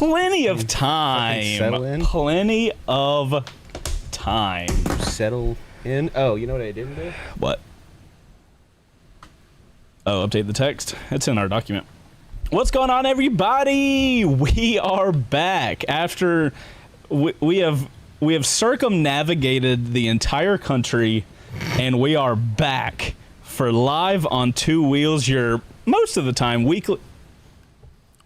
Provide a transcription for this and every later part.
plenty of time. Settle in. Plenty of time. Settle in. Oh, you know what I didn't do? What? Oh, update the text. It's in our document. What's going on, everybody? We are back after we have circumnavigated the entire country, and we are back for Live on Two Wheels. Your most of the time weekly.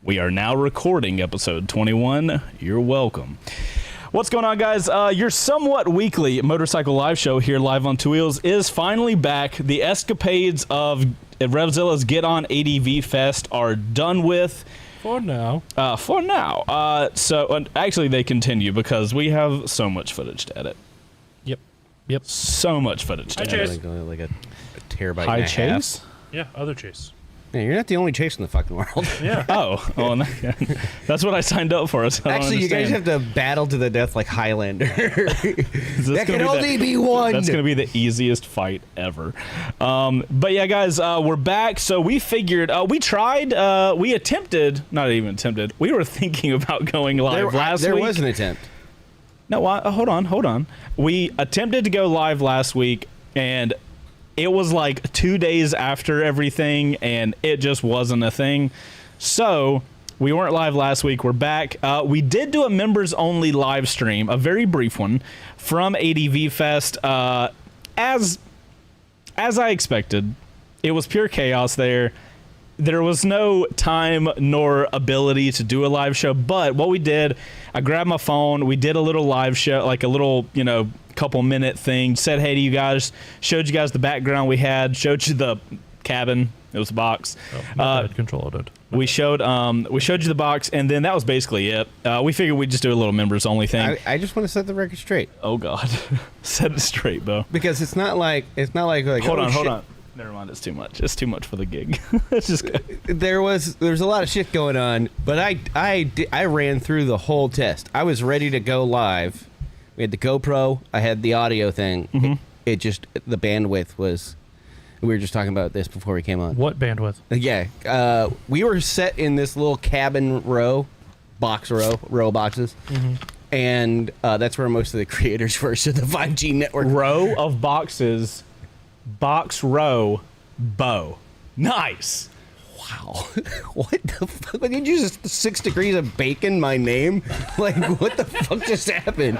We are now recording episode 21. You're welcome. What's going on, guys? Your somewhat weekly motorcycle live show here, Live on Two Wheels, is finally back. The escapades of Revzilla's Get On ADV Fest are done with. For now. So actually, they continue because we have so much footage to edit. Yep. So much footage to edit. Like a terabyte. Hi, and a Chase. half. Yeah, other Chase. Yeah, you're not the only Chase in the fucking world. Yeah. That's what I signed up for. So Actually, you guys have to battle to the death like Highlander. That can only be one. That's going to be the easiest fight ever. But yeah, guys, we're back. So we figured, we were thinking about going live last week. There was an attempt. No, hold on. We attempted to go live last week, and it was like 2 days after everything, and it just wasn't a thing. So we weren't live last week. We're back. We did do a members-only live stream, a very brief one, from ADV Fest. As I expected, it was pure chaos there. There was no time nor ability to do a live show, but what we did, I grabbed my phone, we did a little live show, like a little, couple minute thing, said hey to you guys, showed you guys the background we had, showed you the cabin, it was a box. Control it. We showed you the box, and then that was basically it. We figured we'd just do a little members only thing. I just want to set the record straight. Oh God. Set it straight, Bo. Because it's not like hold on. Never mind, it's too much. It's too much for the gig. It's just there's a lot of shit going on, but I ran through the whole test. I was ready to go live. We had the GoPro. I had the audio thing. Mm-hmm. It just, the bandwidth was. We were just talking about this before we came on. What bandwidth? Yeah, we were set in this little cabin row boxes, and that's where most of the creators were. So the 5G network row of boxes. Box row bow. Nice. Wow. What the fuck? Did you just 6 degrees of bacon my name? Like, what the fuck just happened?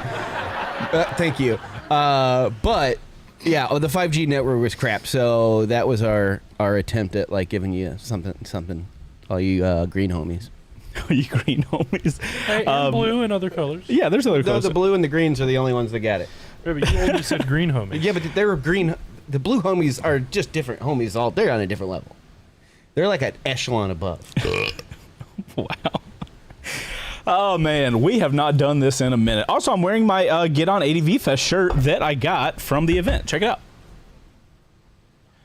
Thank you. But yeah, the 5G network was crap. So that was our attempt at like giving you something. All you green homies. You green homies. Hey, and blue and other colors. Yeah, there's other colors. The blue and the greens are the only ones that got it. Yeah, but you only said green homies. Yeah, but they were green. The blue homies are just different homies. They're on a different level. They're like an echelon above. Wow. Oh, man. We have not done this in a minute. Also, I'm wearing my Get On ADV Fest shirt that I got from the event. Check it out.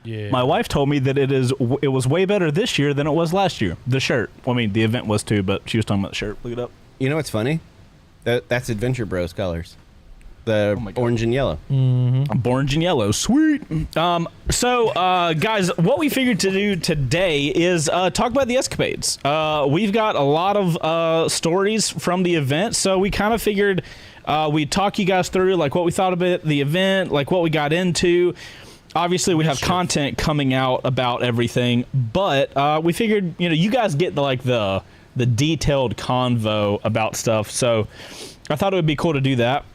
Yeah. My wife told me that it was way better this year than it was last year. The shirt. Well, I mean, the event was too, but she was talking about the shirt. Look it up. You know what's funny? That's Adventure Bros colors. The orange and yellow. Mm-hmm. Orange and yellow. Sweet. So, guys, what we figured to do today is talk about the escapades. We've got a lot of stories from the event, so we kind of figured we'd talk you guys through like what we thought about the event, like what we got into. Obviously, we have content coming out about everything, but we figured, you guys get the detailed convo about stuff, so I thought it would be cool to do that.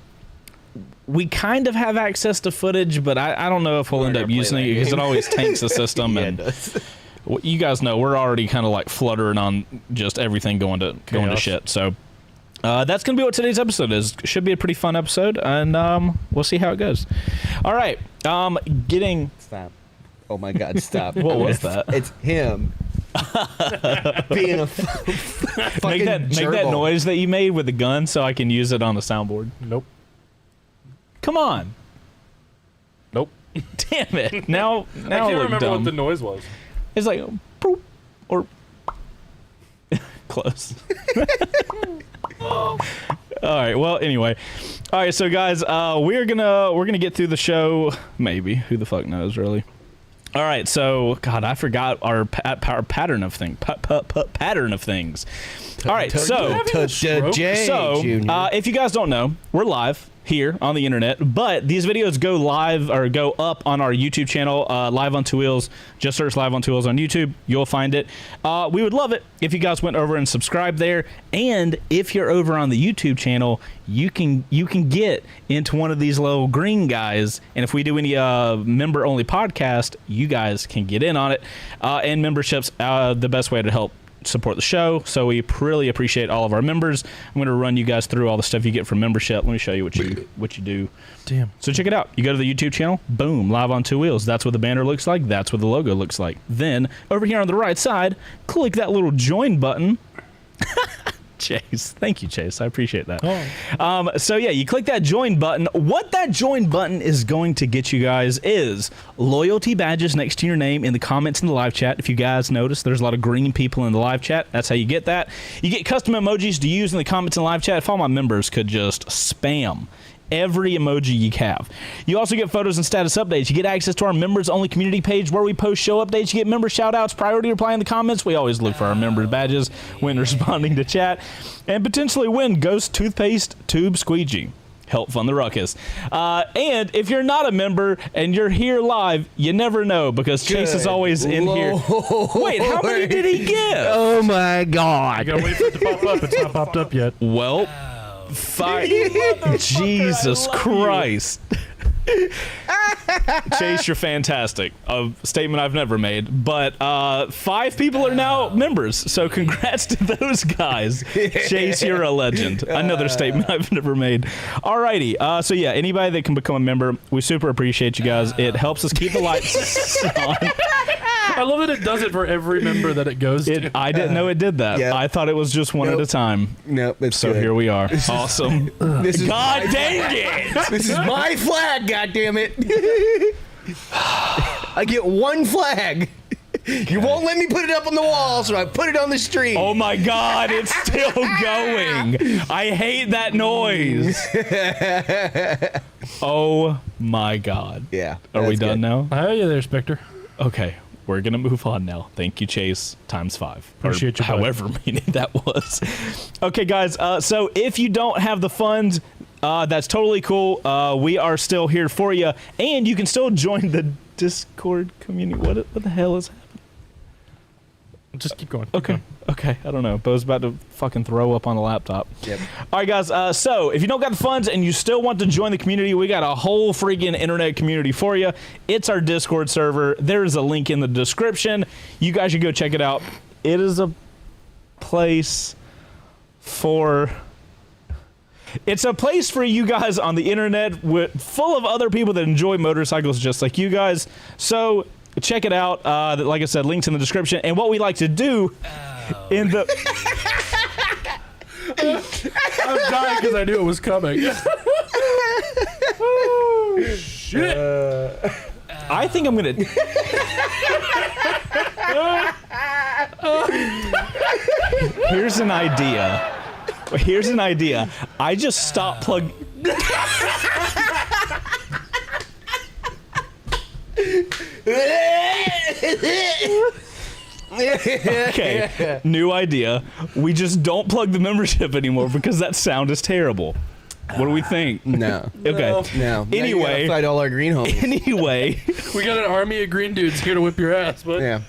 We kind of have access to footage, but I don't know if we'll end up using it because it always tanks the system. Yeah, and it does. You guys know we're already kind of like fluttering on just everything going to shit. So that's gonna be what today's episode is. Should be a pretty fun episode, and we'll see how it goes. All right, Stop. Oh my God, stop. What was that? It's him. Being a fucking make that noise that you made with the gun so I can use it on the soundboard. Nope. Come on. Nope. Damn it. Now I can't remember dumb. what the noise was. It's like boop or close. All right. Well, anyway. All right. So, guys, we're gonna get through the show. Maybe. Who the fuck knows, really? All right, so God, I forgot our pattern of things. Pattern of things. All right, so if you guys don't know, we're live here on the internet, but these videos go live or go up on our YouTube channel, Live on Two Wheels. Just search Live on Two Wheels on YouTube. You'll find it. We would love it if you guys went over and subscribed there. And if you're over on the YouTube channel, you can get into one of these little green guys. And if we do any member only podcast, you guys can get in on it. And memberships, the best way to help support the show, so we really appreciate all of our members. I'm going to run you guys through all the stuff you get from membership. Let me show you what you do. Damn. So check it out. You go to the YouTube channel, boom, Live on Two Wheels. That's what the banner looks like. That's what the logo looks like. Then over here on the right side, click that little join button. Chase. Thank you, Chase. I appreciate that. Oh. So yeah, you click that join button. What that join button is going to get you guys is loyalty badges next to your name in the comments in the live chat. If you guys notice, there's a lot of green people in the live chat. That's how you get that. You get custom emojis to use in the comments in the live chat. If all my members could just spam every emoji you have. You also get photos and status updates. You get access to our members only community page where we post show updates. You get member shout outs, priority reply in the comments. We always look for our members badges when responding to chat, and potentially win Ghost Toothpaste Tube Squeegee. Help fund the ruckus. And if you're not a member and you're here live, you never know, because Chase is always in here. Wait, how many did he give? Oh my God. I gotta wait for it to pop up. It's not popped up yet. Well, Jesus Christ. Chase, you're fantastic. A statement I've never made, but 5 people are now members, so congrats to those guys. Chase, you're a legend. Another statement I've never made. Alrighty, so yeah, anybody that can become a member, we super appreciate you guys. It helps us keep the lights on. I love that it does it for every member that it goes to. I didn't know it did that. Yeah. I thought it was just one at a time. Nope, it's So good. here we are. Awesome. This is God dang it! This is my flag, goddammit. I get one flag. You won't let me put it up on the wall, so I put it on the street. Oh my God, it's still going. I hate that noise. Oh my God. Yeah. Are we that's done good. now? Hi there, Spectre. Okay, we're going to move on now. Thank you, Chase, times 5. Appreciate you, bud. however many that was. Okay, guys, so if you don't have the funds, that's totally cool. We are still here for you, and you can still join the Discord community. What the hell is happening? Just keep going. Okay. Okay, I don't know. Bo's about to fucking throw up on the laptop. Yep. All right, guys. So if you don't got the funds and you still want to join the community, we got a whole freaking internet community for you. It's our Discord server. There's a link in the description. You guys should go check it out. It is a place for... It's a place for you guys on the internet full of other people that enjoy motorcycles just like you guys. So check it out. Like I said, links in the description. And what we like to do in the... I'm dying because I knew it was coming. Oh, shit. I think I'm going to... Here's an idea. Here's an idea. I just stop plugging... Okay, new idea. We just don't plug the membership anymore because that sound is terrible. What do we think? No. Okay. No. Anyway. Fight all our green homies. Anyway, We got an army of green dudes here to whip your ass, but Yeah.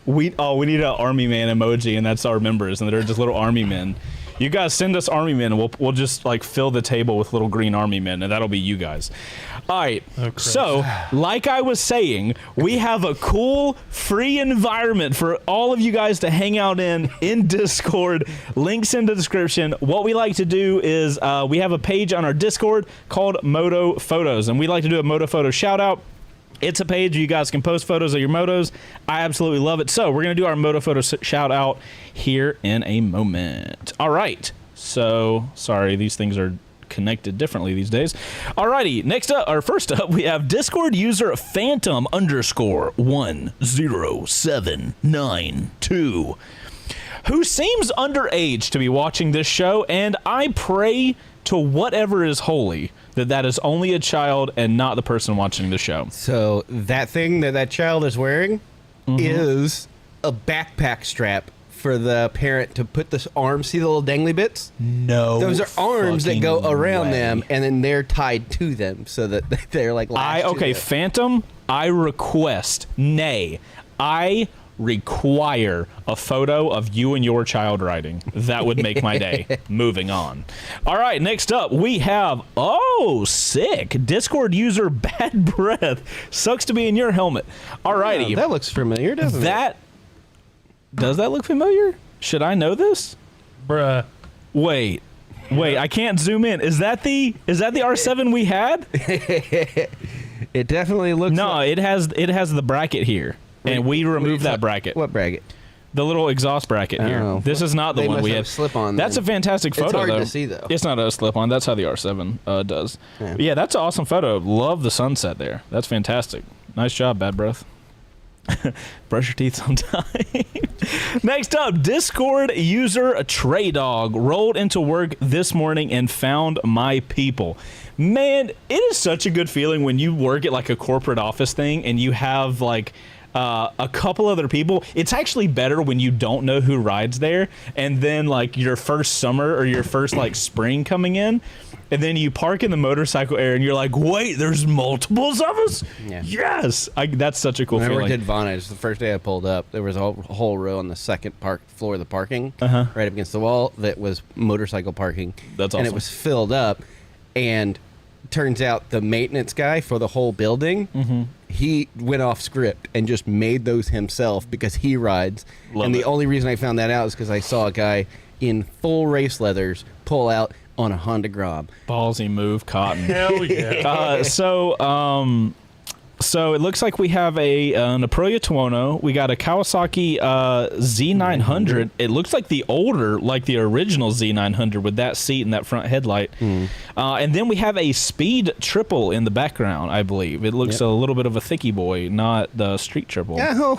we need an army man emoji, and that's our members, and they're just little army men. You guys send us army men, and we'll just like fill the table with little green army men, and that'll be you guys. All right. Oh, Christ. So, like I was saying, we have a cool, free environment for all of you guys to hang out in Discord. Links in the description. What we like to do is we have a page on our Discord called Moto Photos, and we like to do a Moto Photo shout out. It's a page where you guys can post photos of your motos. I absolutely love it. So we're going to do our Moto Photo shout out here in a moment. All right. So, sorry, these things are connected differently these days. Alrighty, next up, or first up, we have Discord user Phantom_10792, who seems underage to be watching this show, and I pray to whatever is holy that is only a child and not the person watching the show. So that thing that child is wearing is a backpack strap for the parent to put the arms. See the little dangly bits? No, those are arms that go around way. them, and then they're tied to them so that they're like. Phantom. I request, nay, I require a photo of you and your child riding. That would make my day. Moving on. All right, next up we have sick Discord user Bad Breath. Sucks to be in your helmet. All righty, that looks familiar, doesn't it? Does that look familiar? Should I know this? Bruh. Wait, I can't zoom in. Is that the R7 we had? It definitely looks. No, like... it has the bracket here, and we removed that bracket. What bracket? The little exhaust bracket here. This is not the one we have. Slip-on. That's a fantastic photo, though. It's hard though. to see, though. It's not a slip-on. That's how the R7 does. Yeah, that's an awesome photo. Love the sunset there. That's fantastic. Nice job, Bad Breath. Brush your teeth sometime. Next up, Discord user Trey Dog rolled into work this morning and found my people. Man, it is such a good feeling when you work at like a corporate office thing and you have like a couple other people. It's actually better when you don't know who rides there, and then like your first summer or your first like spring coming in, and then you park in the motorcycle area and you're like, wait, there's multiples of us? Yeah. Yes. That's such a cool Whenever feeling. I did Vonage, the first day I pulled up, there was a whole row on the second floor of the parking, right up against the wall, that was motorcycle parking. That's awesome. And it was filled up, and turns out the maintenance guy for the whole building, he went off script and just made those himself because he rides. The only reason I found that out is because I saw a guy in full race leathers pull out on a Honda Grob. Ballsy move, Cotton. Hell yeah. So it looks like we have an Aprilia Tuono. We got a Kawasaki Z900. It looks like the original Z900 with that seat and that front headlight. And then we have a Speed Triple in the background, I believe. It looks a little bit of a thicky boy, not the Street Triple. Oh.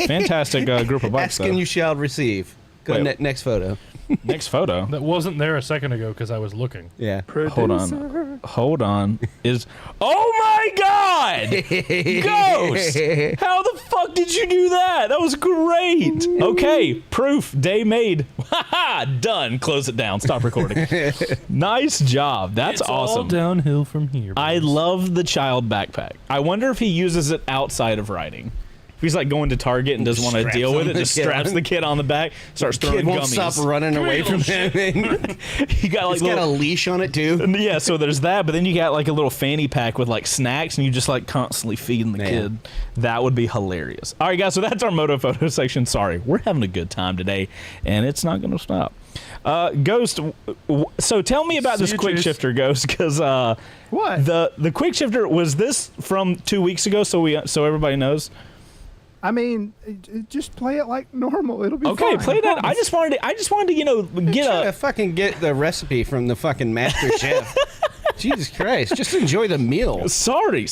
Fantastic group of bikes, Asking though. you shall receive. Go next photo. Next photo. That wasn't there a second ago because I was looking. Yeah. Hold on. Oh my God! Ghost! How the fuck did you do that? That was great. Okay, proof. Day made. Haha, done. Close it down. Stop recording. Nice job. That's awesome. All downhill from here. I love the child backpack. I wonder if he uses it outside of riding. If he's like going to Target and doesn't want to deal with it, just straps the kid on the back, starts throwing Kid won't gummies. stop running away from him. He got like He's got a leash on it too. Yeah, so there's that, but then you got like a little fanny pack with like snacks, and you just like constantly feeding the kid. That would be hilarious. All right, guys, so that's our moto photo section. Sorry, we're having a good time today, and it's not going to stop. Ghost, so tell me about this quick shifter, Ghost, because what the quick shifter was this from 2 weeks ago, so everybody knows. I mean, just play it like normal. It'll be okay. fine, Play that. I just wanted to, fucking get the recipe from the fucking master chef. Jesus Christ! Just enjoy the meal. Sorry.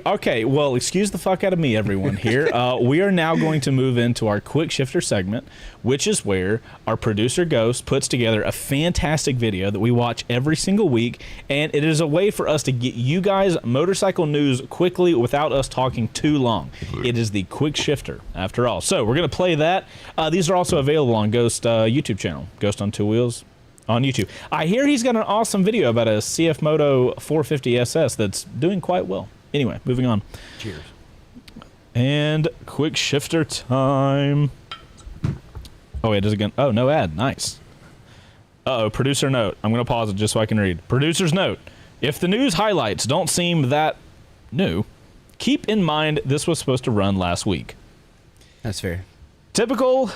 Okay, well, excuse the fuck out of me, everyone. Here, we are now going to move into our quick shifter segment, which is where our producer Ghost puts together a fantastic video that we watch every single week, and it is a way for us to get you guys motorcycle news quickly without us talking too long. It is the quick shifter, after all. So we're gonna play that. These are also available on Ghost YouTube channel, Ghost on Two Wheels. On YouTube. I hear he's got an awesome video about a CF Moto 450 SS that's doing quite well. Anyway, moving on. Cheers. And quick shifter time. Oh, wait, does it again? Oh, no ad. Nice. Uh-oh, producer note. I'm going to pause it just so I can read. Producer's note. If the news highlights don't seem that new, keep in mind this was supposed to run last week. That's fair. Typical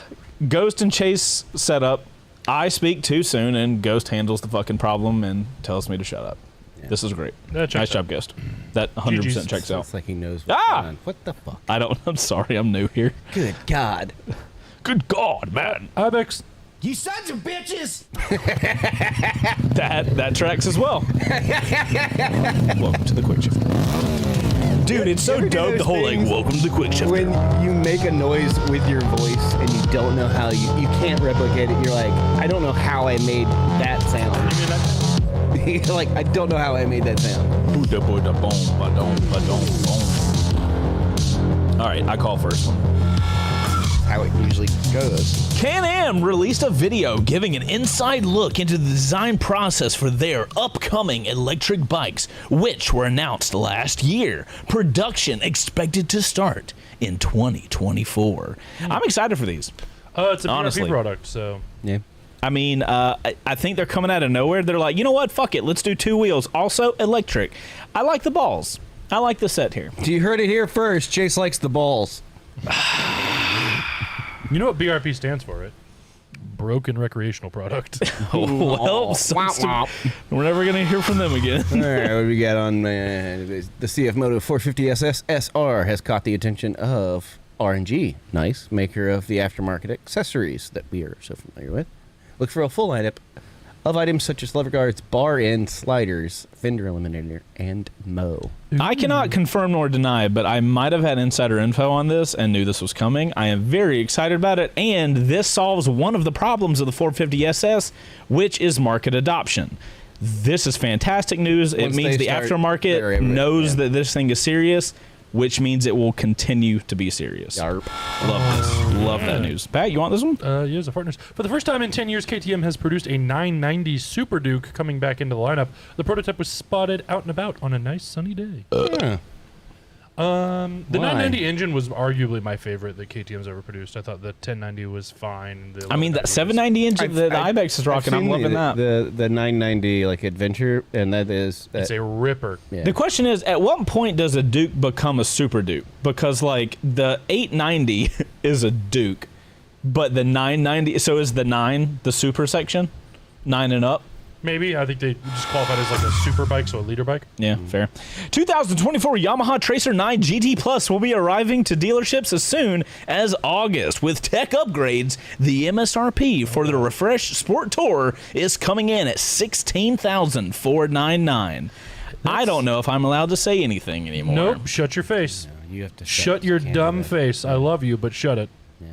Ghost and Chase setup. I speak too soon, and Ghost handles the fucking problem and tells me to shut up. Yeah. This is great. Nice job, Ghost. That 100% checks out. It's like he knows what's going on. What the fuck? I'm sorry, I'm new here. Good God. Good God, man. Ibex. You sons of bitches! That tracks as well. Welcome to the quick shift. Dude, it's so Ever do dope. those The whole like, things welcome to the quick shift. When you make a noise with your voice and you don't know how you can't replicate it, you're like, I don't know how I made that sound. You're like, I don't know how I made that sound. All right, I call first one. How it usually goes. Can-Am released a video giving an inside look into the design process for their upcoming electric bikes, which were announced last year. Production expected to start in 2024. I'm excited for these. It's a Honestly. BRP product, so Yeah. I mean, I think they're coming out of nowhere. They're like, you know what? Fuck it. Let's do 2 wheels. Also, electric. I like the balls. I like the set here. You heard it here first. Chase likes the balls. you know what BRP stands for, right? Broken recreational product. Well, we're never going to hear from them again. All right, what do we got on the CF Moto 450 SS SR has caught the attention of R&G, nice, maker of the aftermarket accessories that we are so familiar with. Look for a full lineup of items such as lever guards, bar end sliders, fender eliminator, and Mo. I cannot confirm nor deny, but I might have had insider info on this and knew this was coming. I am very excited about it, and this solves one of the problems of the 450 SS, which is market adoption. This is fantastic news. It Once means they the start, aftermarket they're everywhere, knows yeah. that this thing is serious, which means it will continue to be serious. Yarp. Love this. Love that news. Pat, you want this one? Yes, the partners. For the first time in 10 years, KTM has produced a 990 Super Duke coming back into the lineup. The prototype was spotted out and about on a nice sunny day. Yeah. The Why? 990 engine was arguably my favorite that KTM's ever produced. I thought the 1090 was fine. The I mean, that 790 engine that the Ibex is rocking, I'm loving that. The 990 like adventure, and that is It's a ripper. yeah. The question is, at what point does a Duke become a Super Duke? Because, like, the 890 is a Duke, but the 990, so is the 9 the super section? 9 and up? Maybe. I think they just qualified as like a super bike, so a leader bike. Yeah, fair. 2024 Yamaha Tracer 9 GT Plus will be arriving to dealerships as soon as August. With tech upgrades, the MSRP for the refreshed Sport Tour is coming in at $16,499. I don't know if I'm allowed to say anything anymore. Nope. Shut your face. You have to Shut your dumb face. I love you, but shut it. Yeah.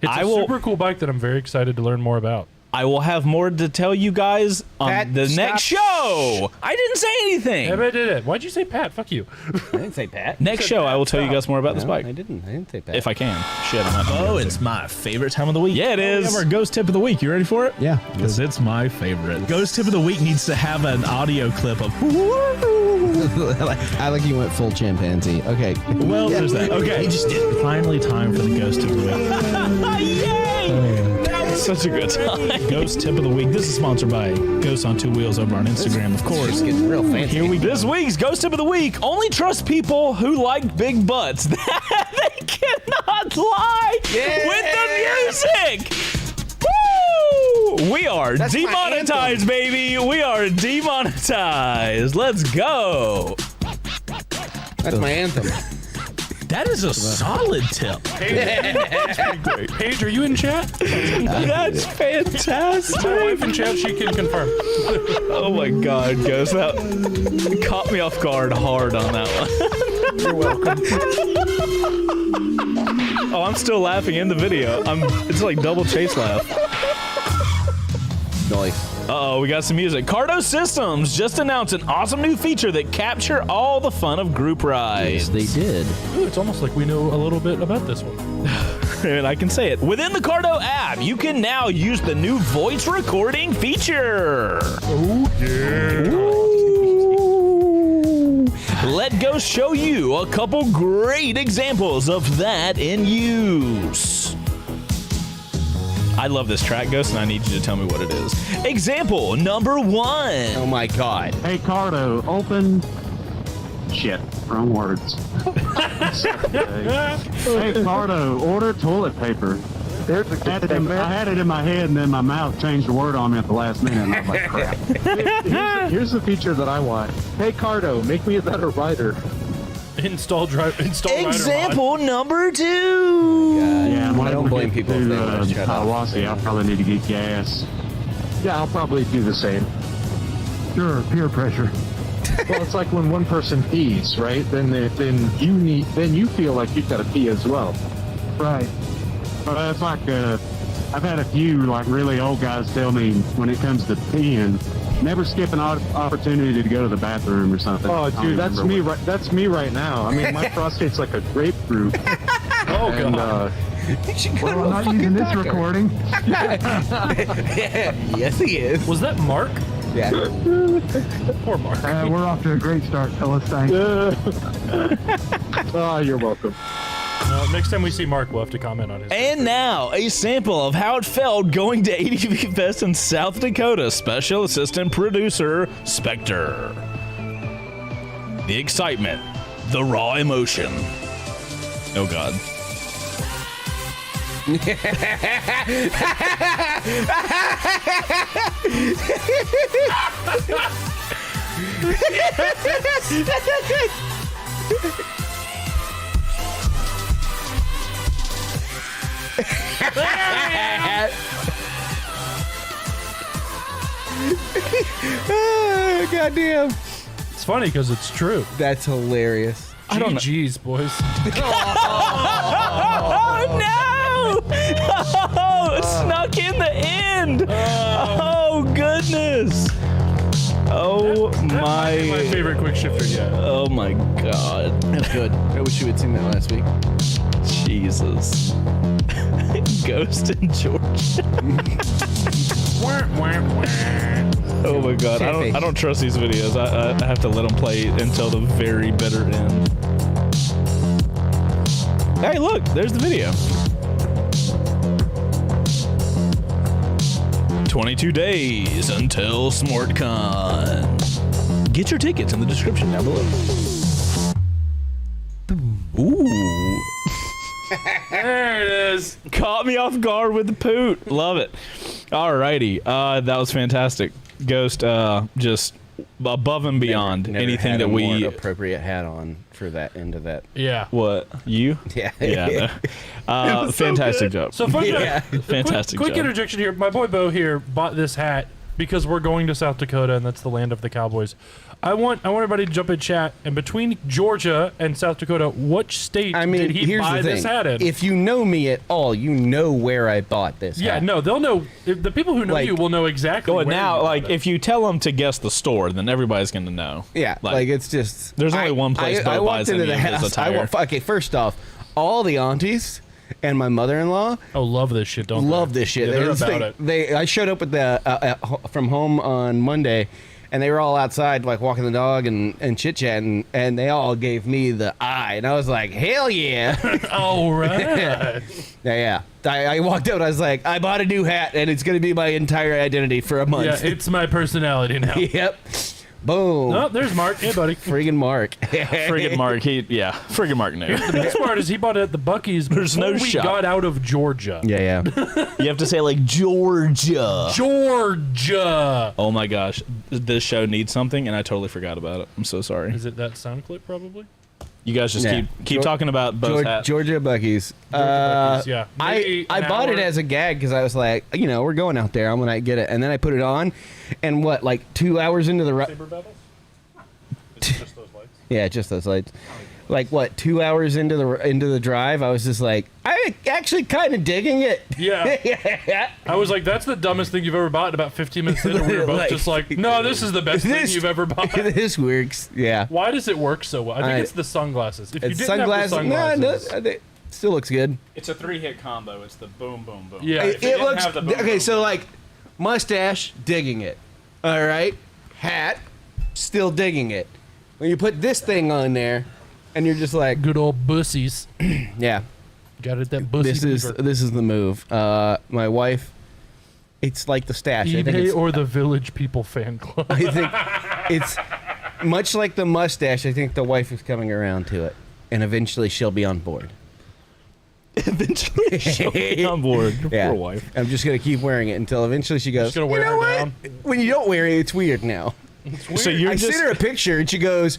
It's I a will- super cool bike that I'm very excited to learn more about. I will have more to tell you guys on Pat, the stop. next show. I didn't say anything. Yeah, but I did it. Why'd you say Pat? Fuck you. I didn't say Pat. Next show, I will tell you guys more about this No, bike. I didn't say Pat. If I can. Shit, I'm not. Oh, it's my favorite time of the week. Yeah, it We is. have our ghost tip of the week. You ready for it? Yeah. Because it's my favorite. Ghost tip of the week needs to have an audio clip of. I like you went full chimpanzee. Okay. Well, there's that. Okay. Finally, time for the ghost tip of the week. Yay! Such a good time. Ghost tip of the week. This is sponsored by Ghost on 2 Wheels over on Instagram, of course. It's getting real fancy. Here we go. This week's Ghost Tip of the Week: only trust people who like big butts. They cannot lie with the music. Woo! We are That's my demonetized, baby. We are demonetized. Let's go. That's my anthem. That is a solid tip. Paige, are you in chat? That's fantastic. My wife in chat, she can confirm. Oh my God, Ghost, that caught me off guard hard on that one. You're welcome. Oh, I'm still laughing in the video. It's like double chase laugh. Nice. Uh-oh, we got some music. Cardo Systems just announced an awesome new feature that capture all the fun of group rides. They did. Ooh, it's almost like we know a little bit about this one. And I can say it. Within the Cardo app, you can now use the new voice recording feature. Oh, yeah. Ooh. Let Ghost show you a couple great examples of that in use. I love this track, Ghost, and I need you to tell me what it is. Example number 1. Oh my God. Hey, Cardo, open. Shit, wrong words. Hey, Cardo, order toilet paper. I had it in my head, and then my mouth changed the word on me at the last minute, and I was like, crap. Here's the feature that I want. Hey, Cardo, make me a better rider. Install rider Example number 2. Yeah, I don't blame people if they want to shut up. Hiawassee, I'll probably need to get gas. Yeah, I'll probably do the same. Sure, peer pressure. Well, it's like when one person pees, right? Then you feel like you've got to pee as well. Right. But it's like, I've had a few like really old guys tell me when it comes to peeing, never skip an opportunity to go to the bathroom or something. Oh, dude, that's me. That's me right now. I mean, my prostate's like a grapefruit. Oh and, god. Well, I'm not using this recording. Yes, he is. Was that Mark? Yeah. Poor Mark. We're off to a great start, fellas. Thanks. Oh, you're welcome. Next time we see Mark, we'll have to comment on his. And now, a sample of how it felt going to ADV Fest in South Dakota. Special Assistant Producer, Spectre. The excitement. The raw emotion. Oh, God. Goddamn. It's funny because it's true. That's hilarious. I don't know. GG's, boys. Oh, no! Oh, it snuck in the end! Oh, goodness! Oh, My my... favorite quick shifter yet. Oh, my God. That's good. I wish you would sing that last week. Jesus. Ghost in Georgia. Oh my God, I don't trust these videos. I have to let them play until the very bitter end. Hey, look, there's the video. 22 days until SmartCon. Get your tickets in the description down below. Ooh. There it is. Caught me off guard with the poot. Love it. Alrighty. That was fantastic. Ghost, just above and beyond Never anything had that a we... more appropriate hat on for that end of that. Yeah. What? You? Yeah. Yeah. Fantastic job. So fun Fantastic quick job. interjection here. My boy Bo here bought this hat because we're going to South Dakota and that's the land of the Cowboys. I want everybody to jump in chat, and between Georgia and South Dakota, which state did he here's buy the thing. this hat in? If you know me at all, you know where I bought this yeah, hat. no, they'll know. The people who know Like- you will know exactly. But where now, you like, bought it. if you tell them to guess the store, then everybody's going to know. Yeah, like it's just... There's only one place I Bo walked buys into any the of his house. attire. Okay, first off, all the aunties and my mother-in-law oh, love this shit, don't love they? this shit. Yeah, they're It's about like- it. I showed up from home on Monday, and they were all outside, like walking the dog and chit-chatting, and they all gave me the eye, and I was like, hell yeah. All right. Yeah. I walked out, I was like, I bought a new hat, and it's going to be my entire identity for a month. Yeah, it's my personality now. Yep. Boom. Oh, there's Mark. Hey, buddy. Friggin' Mark. Friggin' Mark. Friggin' Mark knew. The best part is he bought it at the Buc-ee's There's before no we shop. got out of Georgia. Yeah. You have to say, like, Georgia. Georgia. Oh my gosh. This show needs something, and I totally forgot about it. I'm so sorry. Is it that sound clip, probably? You guys just Yeah. keep talking about Bo's hat. Georgia Buc-ee's. Buc-ee's, yeah. Maybe I an bought it hour. as a gag because I was like, we're going out there. I'm going to get it. And then I put it on, and what, like 2 hours into the... Saber Babbles? Is it just those lights? Yeah, just those lights. Like what? 2 hours into the drive, I was just like, I actually kind of digging it. Yeah. I was like, that's the dumbest thing you've ever bought. And about 15 minutes later, we were both Like- just like, no, this is the best thing you've ever bought. This works. Yeah. Why does it work so well? I think it's the sunglasses. If you It's didn't have the sunglasses, No, it still looks good. It's a 3-hit combo. It's the boom, boom, boom. yeah, It looks okay. So like, mustache, digging it. All right, hat, still digging it. When you put this thing on there, and you're just like, good old bussies. yeah, Got it, that bussy. this is the move. My wife, it's like the stash. I think eBay it's, or the Village People fan club. I think it's much like the mustache. I think the wife is coming around to it, and eventually she'll be on board. Eventually, she'll be on board. Your Yeah. poor wife. I'm just gonna keep wearing it until eventually she goes. Just gonna wear you know her what? down?" When you don't wear it, it's weird now. So you're I just sent her a picture, and she goes,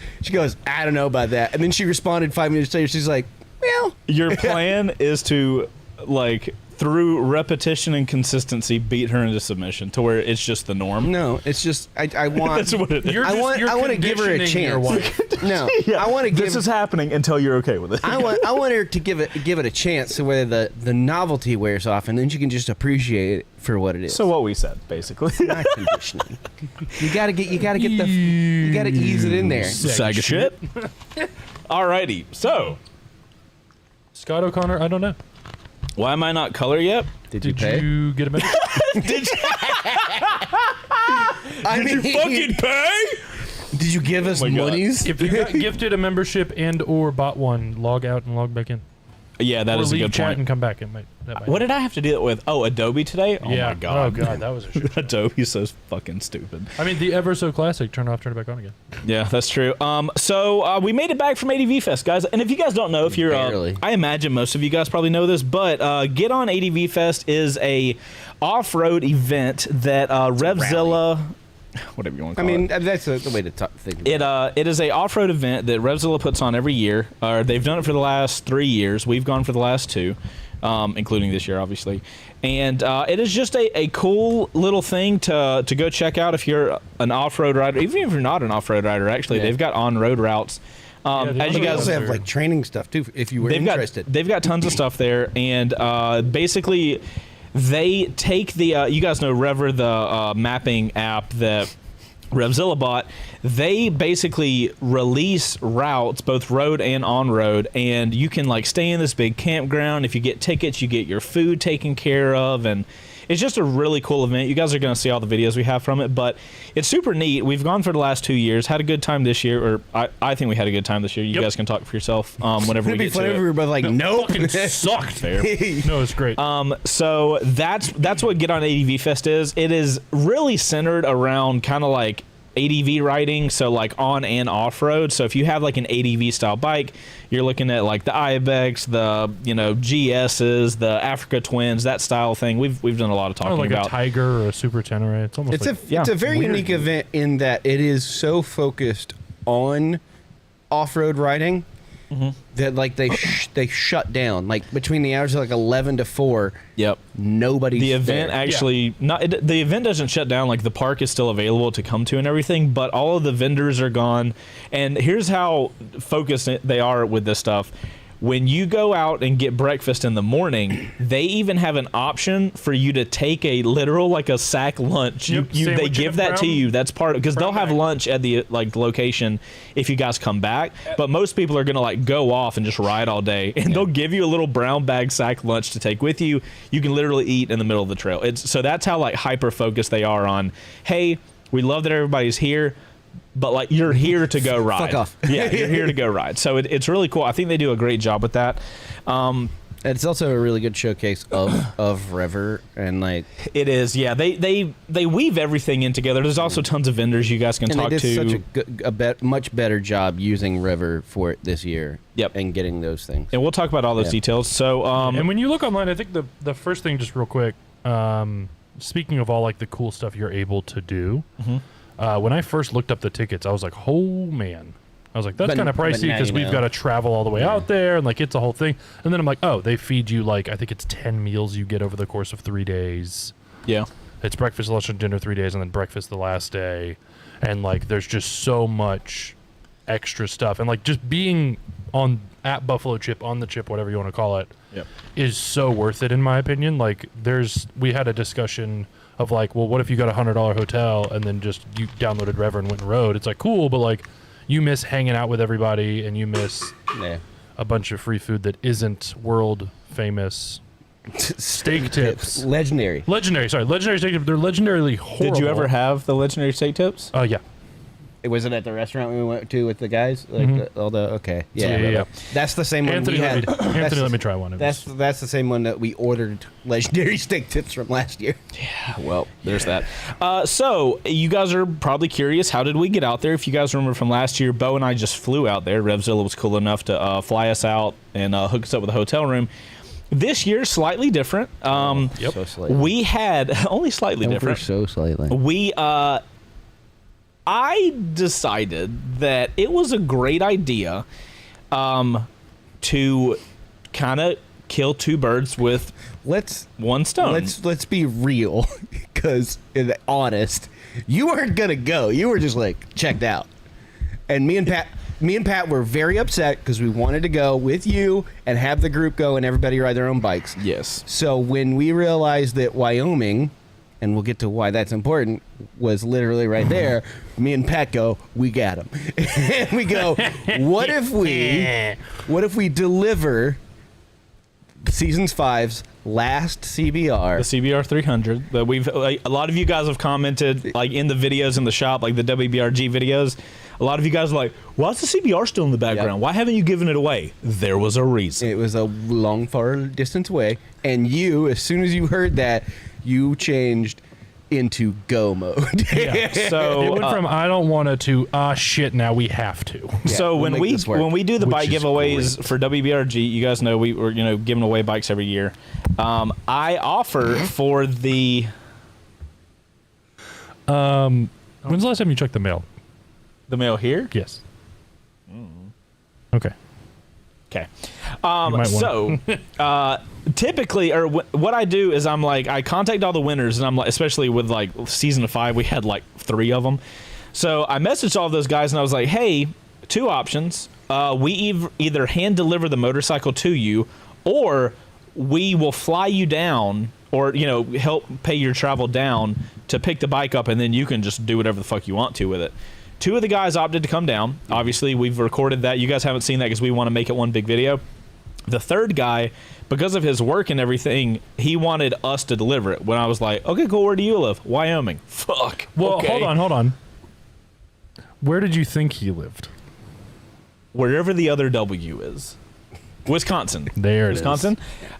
I don't know about that. And then she responded 5 minutes later. She's like, well, your plan is to like through repetition and consistency beat her into submission to where it's just the norm. no, it's just I want. That's what it is. You're I want to give her a conditioning your chance. wife. No, I want to give. This is happening until you're okay with it. I want her to give it a chance, so where the novelty wears off, and then she can just appreciate it for what it is. So what we said, basically. not conditioning. You gotta ease it in there. Saga shit. Alrighty, so Scott O'Connor, I don't know. why am I not color yet? Did you Did pay? you get a membership? Did you fucking pay? Did you give us Oh my God. monies? If you got gifted a membership and or bought one, log out and log back in. Yeah, that or is a leave good chat point. and come back. That might What did I have to deal with? Oh, Adobe today? Oh yeah. my god. Oh god, that was a shit. Adobe's so fucking stupid. I mean, the ever so classic turn off, turn it back on again. Yeah, that's true. So we made it back from ADV Fest, guys. And if you guys don't know, if you're, Barely. I imagine most of you guys probably know this, but Get On ADV Fest is a off-road event that Revzilla, whatever you want to call it. That's the way to think about it. It is a off-road event that Revzilla puts on every year. They've done it for the last 3 years. We've gone for the last 2, including this year, obviously. And it is just a cool little thing to go check out if you're an off-road rider. Even if you're not an off-road rider, actually, Yeah. they've got on-road routes. Yeah, the As you They guys also have like training stuff too, if you were interested. they've got tons of stuff there, and basically they take the you guys know Rever, the mapping app that Revzilla bought. They basically release routes, both road and on-road, and you can like stay in this big campground. If you get tickets, you get your food taken care of, and it's just a really cool event. You guys are going to see all the videos we have from it, but it's super neat. We've gone for the last 2 years, had a good time this year, or I think we had a good time this year. You Yep. guys can talk for yourself whenever we It'd be get fun to if it. we were both like, nope. Fucking sucked. Fair. No, it's great. So that's what Get On ADV Fest is. It is really centered around kind of like ADV riding, so like on and off road. So if you have like an ADV style bike, you're looking at like the Ibex, the GS's, the Africa Twins, that style thing. We've done a lot of talking like about. a Tiger or a Super Tenere. It's almost It's a very unique event in that it is so focused on off-road riding that like they shut down like between the hours of like 11 to 4. Yep. Nobody's The event there. actually the event doesn't shut down. Like the park is still available to come to and everything, but all of the vendors are gone. And here's how focused they are with this stuff. When you go out and get breakfast in the morning, they even have an option for you to take a literal like a sack lunch. Yep, They sandwich give in a that to brown- you. That's part of because they'll brown have bag. lunch at the like location if you guys come back. But most people are gonna like go off and just ride all day, and they'll give you a little brown bag sack lunch to take with you. You can literally eat in the middle of the trail. So that's how like hyper focused they are on. Hey, we love that everybody's here. But like you're here to go ride. Fuck off. Yeah, you're here to go ride. So it's really cool. I think they do a great job with that. It's also a really good showcase of Rever and like It is. Yeah, they weave everything in together. There's also tons of vendors you guys can and talk they to. did such a much better job using Rever for it this year. Yep. And getting those things. And we'll talk about all those Yeah. details. So and when you look online, I think the first thing, just real quick, speaking of all like the cool stuff you're able to do, when I first looked up the tickets, I was like, oh man. I was like, that's But- kind of but pricey now because you we've know. got to travel all the way out there and like it's a whole thing. And then I'm like, oh, they feed you like, I think it's 10 meals you get over the course of 3 days. yeah. It's breakfast, lunch, and dinner 3 days, and then breakfast the last day. And like, there's just so much extra stuff. And like, just being at Buffalo Chip, on the chip, whatever you want to call it, Yep. is so worth it in my opinion. Like, we had a discussion of like, well, what if you got a $100 hotel and then just you downloaded Rever and went and rode? It's like cool, but like, you miss hanging out with everybody, and you miss Yeah. a bunch of free food that isn't world famous. Steak tips. Legendary. Legendary steak tips. They're legendarily horrible. Did you ever have the legendary steak tips? Yeah. Was it at the restaurant we went to with the guys? Like okay. Yeah. Yeah. That's the same one Anthony, we had. Anthony, let me try one. It was- That's the same one that we ordered legendary steak tips from last year. Well, there's that. So you guys are probably curious, how did we get out there? If you guys remember from last year, Bo and I just flew out there. Revzilla was cool enough to fly us out and hook us up with a hotel room. This year, slightly different. Yep. So slightly. We had only slightly different. So slightly. We I decided that it was a great idea to kind of kill two birds with one stone. Let's be real, because honest, you weren't gonna go. You were just like checked out, and me and Pat were very upset because we wanted to go with you and have the group go and everybody ride their own bikes. Yes. So when we realized that Wyoming, and we'll get to why that's important, was literally right there, me and Pat go, we got him. And we go, what if we deliver Seasons 5's last CBR? The CBR 300 that a lot of you guys have commented like in the videos in the shop, like the WBRG videos. A lot of you guys are like, why is the CBR still in the background? Yep. Why haven't you given it away? There was a reason. It was a long, far distance away. And you, as soon as you heard that, you changed into go mode. Yeah. So it went from I don't want to shit, now we have to. Yeah, so we'll when make this work. when we do the Which bike is giveaways for WBRG, you guys know we were giving away bikes every year. I offer for the When's the last time you checked the mail? mail here. Yes. Okay. Okay. might So typically, or what I do is I contact all the winners, and I'm like, especially with like season 5, we had like 3 of them. So I messaged all of those guys, and I was like, hey, 2 options. We either hand deliver the motorcycle to you, or we will fly you down, or help pay your travel down to pick the bike up, and then you can just do whatever the fuck you want to with it. 2 of the guys opted to come down. Obviously, we've recorded that. You guys haven't seen that because we want to make it one big video. The 3rd guy, because of his work and everything, he wanted us to deliver it. When I was like, okay, cool, where do you live? Wyoming. Fuck. Well, okay. hold on. Where did you think he lived? Wherever the other W is. Wisconsin. There it Wisconsin.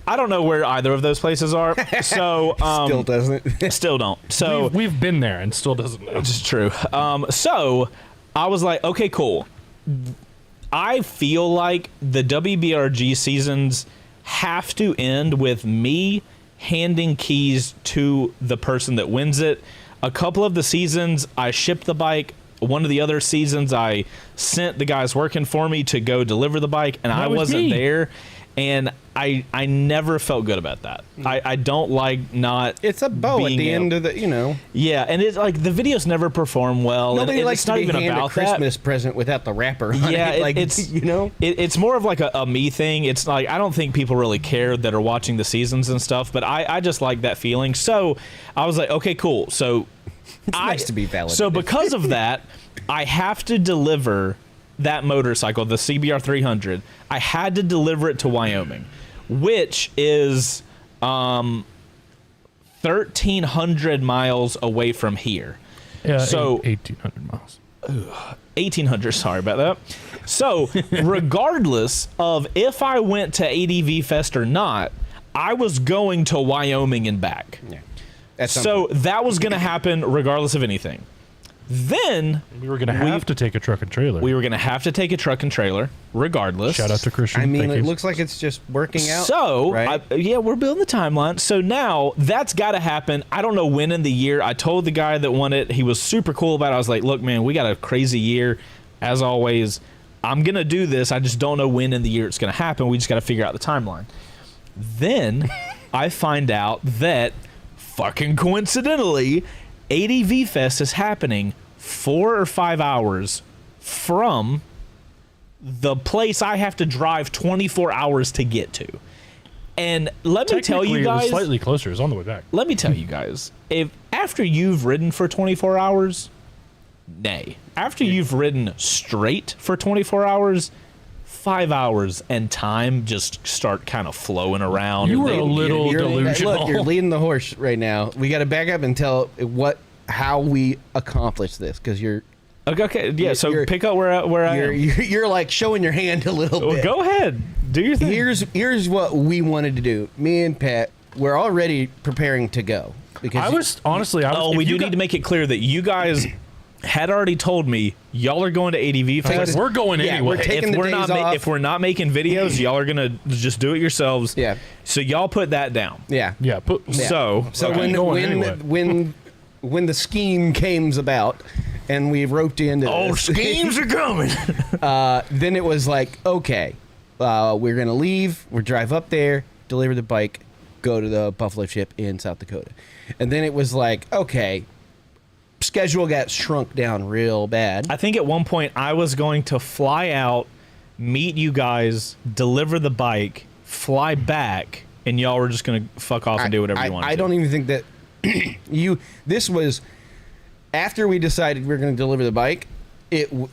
I don't know where either of those places are. So Still doesn't. still don't. So We've been there and still doesn't know. which is true. So I was like, okay, cool. I feel like the WBRG seasons have to end with me handing keys to the person that wins it. A couple of the seasons, I shipped the bike. One of the other seasons, I sent the guys working for me to go deliver the bike, and I was wasn't me. there. And I never felt good about that. I don't like not. It's a bow at being the end able- of the, Yeah, and it's like the videos never perform well. Nobody and likes it's to not be even handed about a Christmas present without the wrapper on Yeah, it. Like, it's It's more of like a me thing. It's like I don't think people really care that are watching the seasons and stuff, but I just like that feeling. So I was like, okay, cool. So it's nice to be validated. So because of that, I have to deliver that motorcycle, the CBR 300. I had to deliver it to Wyoming, which is 1,300 miles away from here. Yeah, So 1,800 miles. 1,800, sorry about that. So regardless of if I went to ADV Fest or not, I was going to Wyoming and back. Yeah. At some So point. that was going to happen regardless of anything. Then We were going to have to take a truck and trailer. we were going to have to take a truck and trailer regardless. Shout out to Christian. I mean, Thank it you. looks like it's just working out. So, right? yeah, we're building the timeline. So now that's got to happen. I don't know when in the year. I told the guy that won it. He was super cool about it. I was like, look, man, we got a crazy year. As always, I'm going to do this. I just don't know when in the year it's going to happen. We just got to figure out the timeline. Then I find out that fucking coincidentally, ADV Fest is happening 4 or 5 hours from the place I have to drive 24 hours to get to. And let me tell you Technically, it was guys, slightly closer. It was on the way back. let me tell you guys, if after you've ridden for 24 hours, nay. After you've ridden straight for 24 hours, 5 hours and time just start kind of flowing around. You And were they- a little delusional. Look, you're leading the horse right now. We got to back up and tell how we accomplish this, because you're Okay, yeah. So you're- pick up where I am. you're like showing your hand a little Well, bit. go ahead, do your thing. Here's what we wanted to do. Me and Pat, we're already preparing to go because I was honestly. Oh, we do need to make it clear that you guys had already told me y'all are going to ADV Fest. We're going Yeah, anyway. we're taking if the we're days not off. if we're not making videos, y'all are gonna just do it yourselves. Yeah. So y'all put that down. yeah. yeah. So So Okay. when Going when anyway. when when the scheme came about, and we roped into Oh, this. schemes are coming. Then it was like, okay, we're going to leave. We'll drive up there, deliver the bike, go to the Buffalo Ship in South Dakota. And then it was like, okay, schedule got shrunk down real bad. I think at one point I was going to fly out, meet you guys, deliver the bike, fly back, and y'all were just going to fuck off and do whatever you wanted I to. don't even think that this was after we decided we were going to deliver the bike.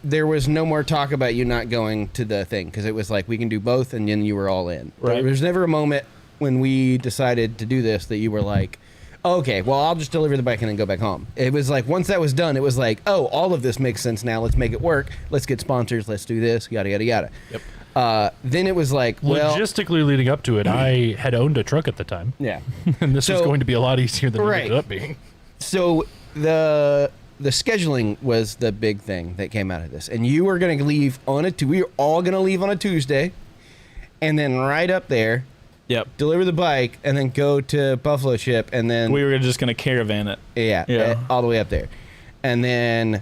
There was no more talk about you not going to the thing because it was like we can do both, and then you were all in. Right. There was never a moment when we decided to do this that you were like, okay, well, I'll just deliver the bike and then go back home. It was like once that was done, it was like, oh, all of this makes sense now. Let's make it work. Let's get sponsors. Let's do this. Yada yada yada. Yep. Then it was like, well, logistically leading up to it, I had owned a truck at the time, yeah. and this was So- going to be a lot easier than it Right. ended up being. So the scheduling was the big thing that came out of this, and you were going to leave on we were all going to leave on a Tuesday, and then right up there, Yep. deliver the bike, and then go to Buffalo Ship, and then We were just going to caravan it. yeah, all the way up there, and then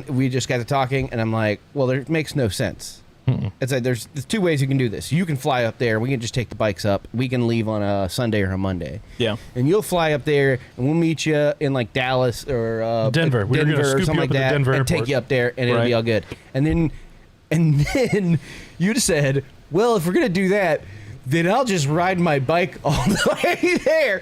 we just got to talking, and I'm like, well, it makes no sense. It's like there's two ways you can do this. You can fly up there. We can just take the bikes up. We can leave on a Sunday or a Monday. Yeah. And you'll fly up there, and we'll meet you in like Dallas or Denver. We were gonna Denver or scoop you something up like at the that, Denver and take airport. you up there, and it'll be Right. all good. And then you just said, well, if we're gonna do that, then I'll just ride my bike all the way there.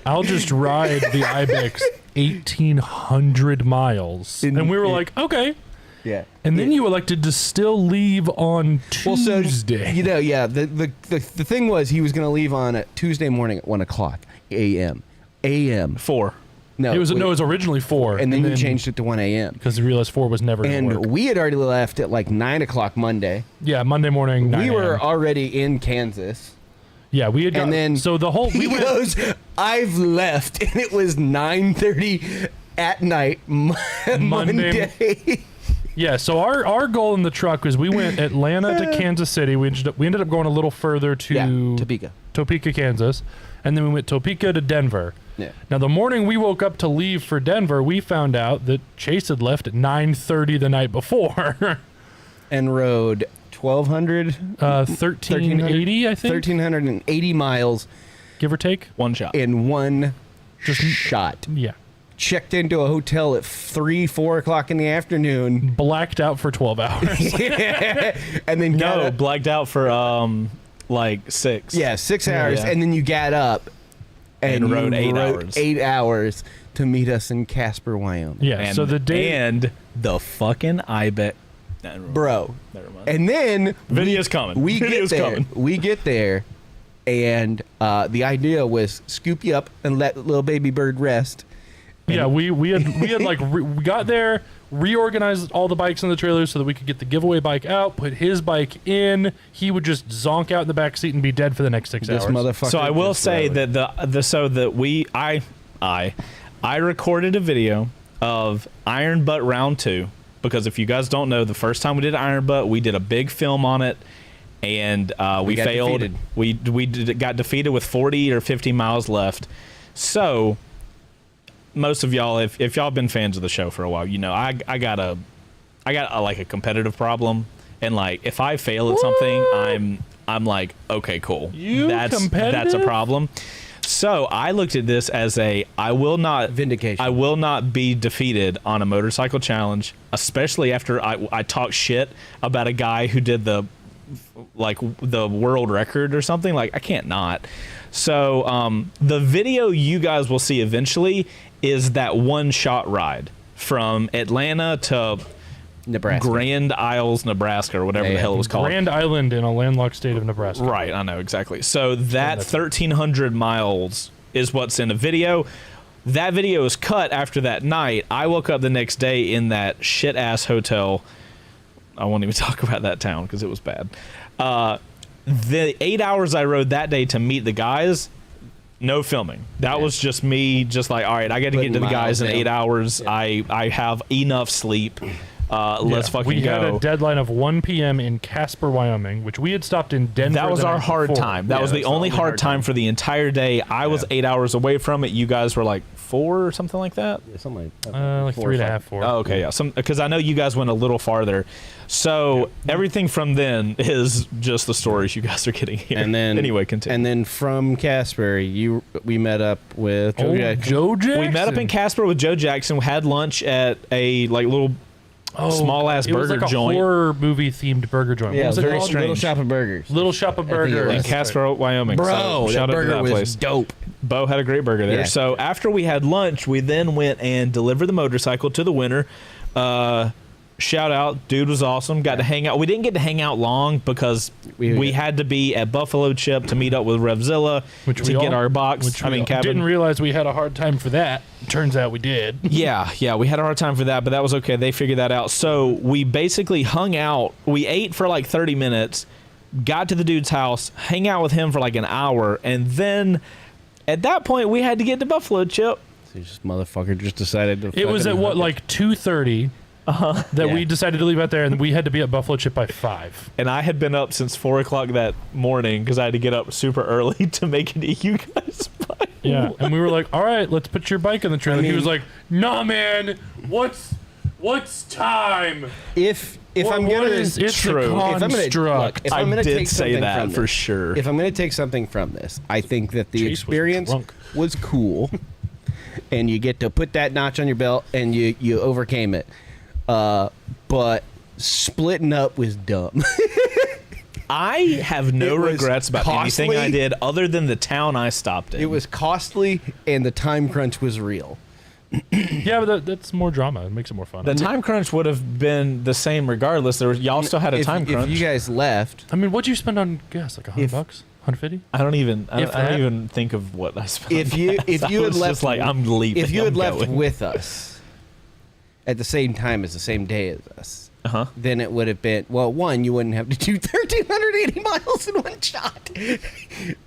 I'll just ride the Ibex 1,800 miles, and we were like, okay. Yeah. And then you elected to still leave on Tuesday. You know, yeah. The thing was, he was going to leave on a Tuesday morning at 1:00 a.m. A.m. 4. No, it was originally 4, and then you changed it to 1 a.m. because we realized 4 was never going to And work. we had already left at like 9:00 Monday. Yeah, Monday morning. 9 We were a.m. already in Kansas. Yeah, we had. And then so the whole he goes, I've left, and it was 9:30 at night Monday. Yeah, so our goal in the truck was we went Atlanta to Kansas City. We ended up going a little further to Topeka, Kansas, and then we went Topeka to Denver. Yeah. Now the morning we woke up to leave for Denver, we found out that Chase had left at 9:30 the night before, and rode 1,200, 1380, I think, 1,380 miles, give or take, One shot. in one shot. Yeah, Checked into a hotel at 4 o'clock in the afternoon, blacked out for 12 hours. and then got No, up, blacked out for like 6. 6 hours, Yeah. and then you got up and And rode you 8 hours. 8 hours to meet us in Casper, Wyoming. Yeah, And, so the day and the fucking Ibex. Bro. Never mind. And then Video's coming. We get Video's there. coming. We get there, and the idea was scoop you up and let little baby bird rest. Yeah, we had like we got there, reorganized all the bikes in the trailer so that we could get the giveaway bike out, put his bike in. He would just zonk out in the back seat and be dead for the next 6 This hours. motherfucker. So I will just say rode. that I recorded a video of Iron Butt Round 2 because if you guys don't know, the first time we did Iron Butt, we did a big film on it, and we got failed. defeated. Got defeated with 40 or 50 miles left. So most of y'all, if y'all been fans of the show for a while, you know I got a like a competitive problem, and like if I fail at something, I'm like, okay, cool. That's a competitive? problem. So I looked at this as I will not Vindication. I will not be defeated on a motorcycle challenge, especially after I talk shit about a guy who did the world record or something. Like I can't not. So the video you guys will see eventually is that one shot ride from Atlanta to Nebraska. Grand Isles, Nebraska, or whatever the hell it was called. Grand Island in a landlocked state of Nebraska. Right, I know exactly. So that 1,300 miles is what's in the video. That video is cut after that night. I woke up the next day in that shit ass hotel. I won't even talk about that town because it was bad. The 8 hours I rode that day to meet the guys, no filming. That was just me, just like, all right, I got to get to the guys in 8 hours. Yeah. I have enough sleep. Let's fucking we go. had a deadline of 1 p.m. in Casper, Wyoming, which we had stopped in Denver. That was the our night hard before. time. That was the that's only hard time for the entire day. I was 8 hours away from it. You guys were like 4 or something like that. Something like Like 3.5, 4. Oh, okay, yeah. Because I know you guys went a little farther. So everything from then is just the stories you guys are getting here. And then anyway, continue. And then from Casper, we met up with Joe Jackson. Joe Jackson. We met up in Casper with Joe Jackson. We had lunch at a little small ass it was burger like a joint. Horror movie themed burger joint. Yeah, what was it very called? strange. Little Shop of Burgers. Little Shop of think it Burgers. was. in Casper, Wyoming. Bro, So that shout out to burger that was place. dope. Bo had a great burger there. Yeah. So after we had lunch, we then went and delivered the motorcycle to the winner. Shout out, dude was awesome. Got to hang out. We didn't get to hang out long because we had to be at Buffalo Chip to meet up with Revzilla to get our box. Cabin. Didn't realize we had a hard time for that. Turns out we did. Yeah, we had a hard time for that, but that was okay. They figured that out. So we basically hung out. We ate for like 30 minutes, got to the dude's house, hang out with him for like an hour, and then at that point we had to get to Buffalo Chip. So this motherfucker just decided to. It was at fucking- what, like 2:30 that we decided to leave out there, and we had to be at Buffalo Chip by 5. And I had been up since 4 o'clock that morning because I had to get up super early to make it to you guys. Yeah, and we were like, "All right, let's put your bike in the trailer." He was like, "Nah, man, what's time? If What- I'm what gonna is- it's True. a If I'm gonna construct." if I'm gonna did take say something that from for this, sure. If I'm gonna take something from this, I think that the Chase was experience drunk. was cool, and you get to put that notch on your belt, and you overcame it. But splitting up was dumb. I have no It was regrets about anything I costly. did other than the town I stopped in. It was costly, and the time crunch was real. Yeah, but that's more drama. It makes it more fun. the time crunch would have been the same regardless. Y'all still had a time crunch. If you guys left, I mean, what'd you spend on gas? Like $100, 150? I don't even If I don't that- even think of what I spent. if you on if gas. you I had was left, just like I'm leaving. if you had I'm left going. with us at the same time as the same day as us, then it would have been, well, one, you wouldn't have to do 1,380 miles in one shot.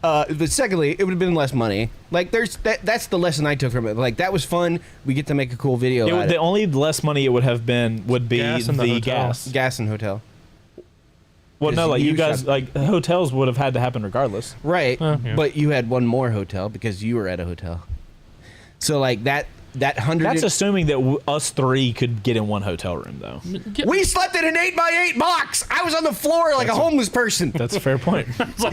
But secondly, it would have been less money. Like that's the lesson I took from it. Like that was fun. We get to make a cool video. It would- out the of only less money it would have been would be Gas and the the hotel. gas. gas and hotel. Well, no, like you you guys, shot- like hotels would have had to happen regardless. Right, Yeah. but you had one more hotel because you were at a hotel. So like that 100. That's assuming that us three could get in one hotel room, though. We slept in an 8x8 box. I was on the floor like a homeless person. That's a fair point. That's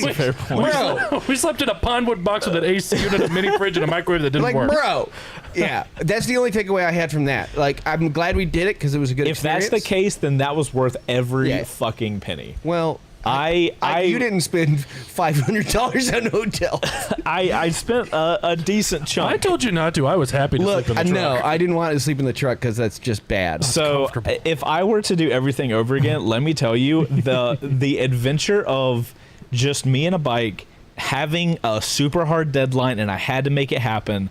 a fair point. Bro, We slept in a pine wood box with an AC unit, a mini fridge, and a microwave that didn't like, work. bro. Yeah, that's the only takeaway I had from that. Like, I'm glad we did it because it was a good If experience. that's the case, then that was worth every Yeah. fucking penny. Well, I you didn't spend $500 on hotel. I spent a decent chunk. I told you not to. I was happy to Look, sleep in the no, truck. I didn't want to sleep in the truck because that's just bad. So comfortable. if I were to do everything over again, let me tell you, the adventure of just me and a bike having a super hard deadline and I had to make it happen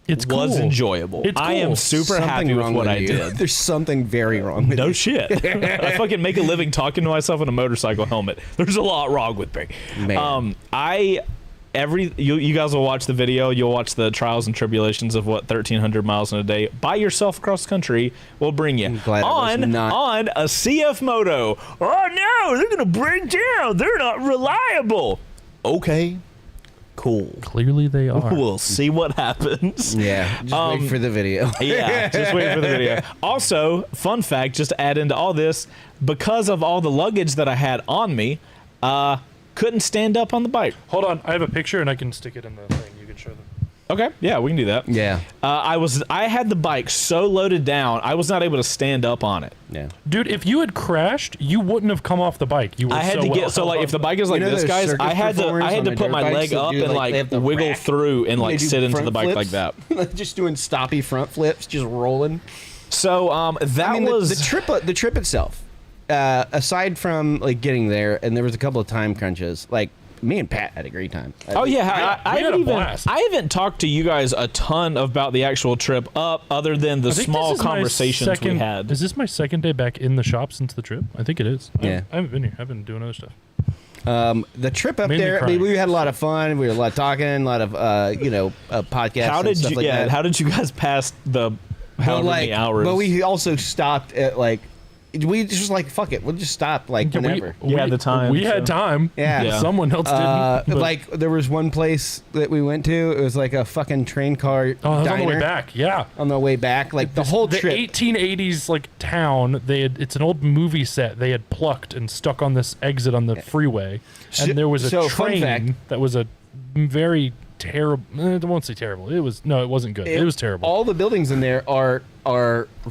It's was cool. enjoyable. It's I am cool. super Something happy with wrong what I you. did. There's something very wrong with No you. shit. I fucking make a living talking to myself in a motorcycle helmet. There's a lot wrong with me. Man. You guys will watch the video. You'll watch the trials and tribulations of what 1,300 miles in a day by yourself across country will bring you glad it was not- on a CF Moto. Oh no, they're gonna break down. They're not reliable. Okay, cool. Clearly they are. We'll see what happens. Yeah, just wait for the video. Yeah, just wait for the video. Also, fun fact, just to add into all this, because of all the luggage that I had on me, couldn't stand up on the bike. Hold on. I have a picture, and I can stick it in the thing. You can show them. Okay, yeah, we can do that. Yeah, I had the bike so loaded down, I was not able to stand up on it. yeah. Dude, if you had crashed, you wouldn't have come off the bike. You were I had to get so like if the bike is like You know this, those guys, circus I had performers to on the put dirt my bikes leg that up do, and like, they have the wiggle rack, through and they like do sit into the front bike like flips. that. Just doing stoppy front flips, just rolling. So that I mean, was the trip itself. Aside from like getting there, and there was a couple of time crunches. Like me and Pat had a great time. Oh yeah, I we had haven't a blast. I haven't talked to you guys a ton about the actual trip up, other than the I think small this is my conversations we second- had. Is this my second day back in the shop since the trip? I think it is. Yeah. I haven't been here. I've been doing other stuff. The trip up Made me there, I cry. mean, we had a lot of fun. We had a lot of talking, a lot of podcasts. How and did stuff you like that. How did you guys pass the however like, many hours. But we also stopped at like, we just like fuck it, we'll just stop like whenever. We had the time, We so- had time. Yeah. Someone else didn't. but- like there was one place that we went to. It was like a fucking train car. oh, it was on the way diner. back. Yeah. On the way back, like the whole The trip. 1880s like town. It's an old movie set. They had plucked and stuck on this exit on the freeway, and there was a So, fun train fact- that was a very terrible. I won't say terrible. It wasn't good. It was terrible. All the buildings in there are